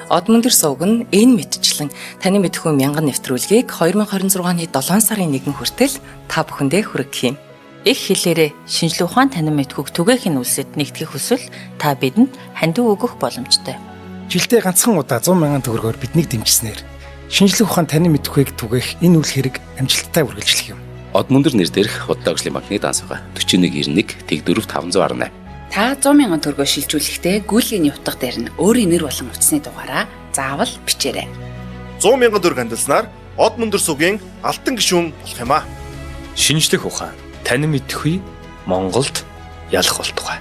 [SPEAKER 4] Одмондөр сувг нь энэ мэдчлэн таны мэдхүйн мянган нэвтрүүлгийг 2026 оны 7 сарын 1 хүртэл та бүхэндээ хүргэх юм. Их хэлээрээ шинжлэх ухаан танин мэдхүйг түгээхийн үлсэд нэгтгэх хүсвэл та бидэнд хандив өгөх боломжтой.
[SPEAKER 5] Жилдээ ганцхан удаа 100,000 төгрөгөөр биднийг дэмжснээр шинжлэх ухаан танин мэдхүйг түгээх энэ үйл хэрэг амжилттай үргэлжлэх юм.
[SPEAKER 3] Одмондөр нэр дээрх Худалдаа агшлын банкны дансага 4191 Тэг 4518.
[SPEAKER 1] Та 100,000 төгрөгөөр шилжүүлэхдээ гүйлгээний утга дээр нь өөрийн нэр болон утасны дугаараа заавал бичээрэй.
[SPEAKER 6] 100,000 төгрөг хандсанаар Одмондөр сувгийн алтан гишүүн болох юм а.
[SPEAKER 7] Шинжлэх ухаан, танин мэдхүй, Монголд ялах болтугай.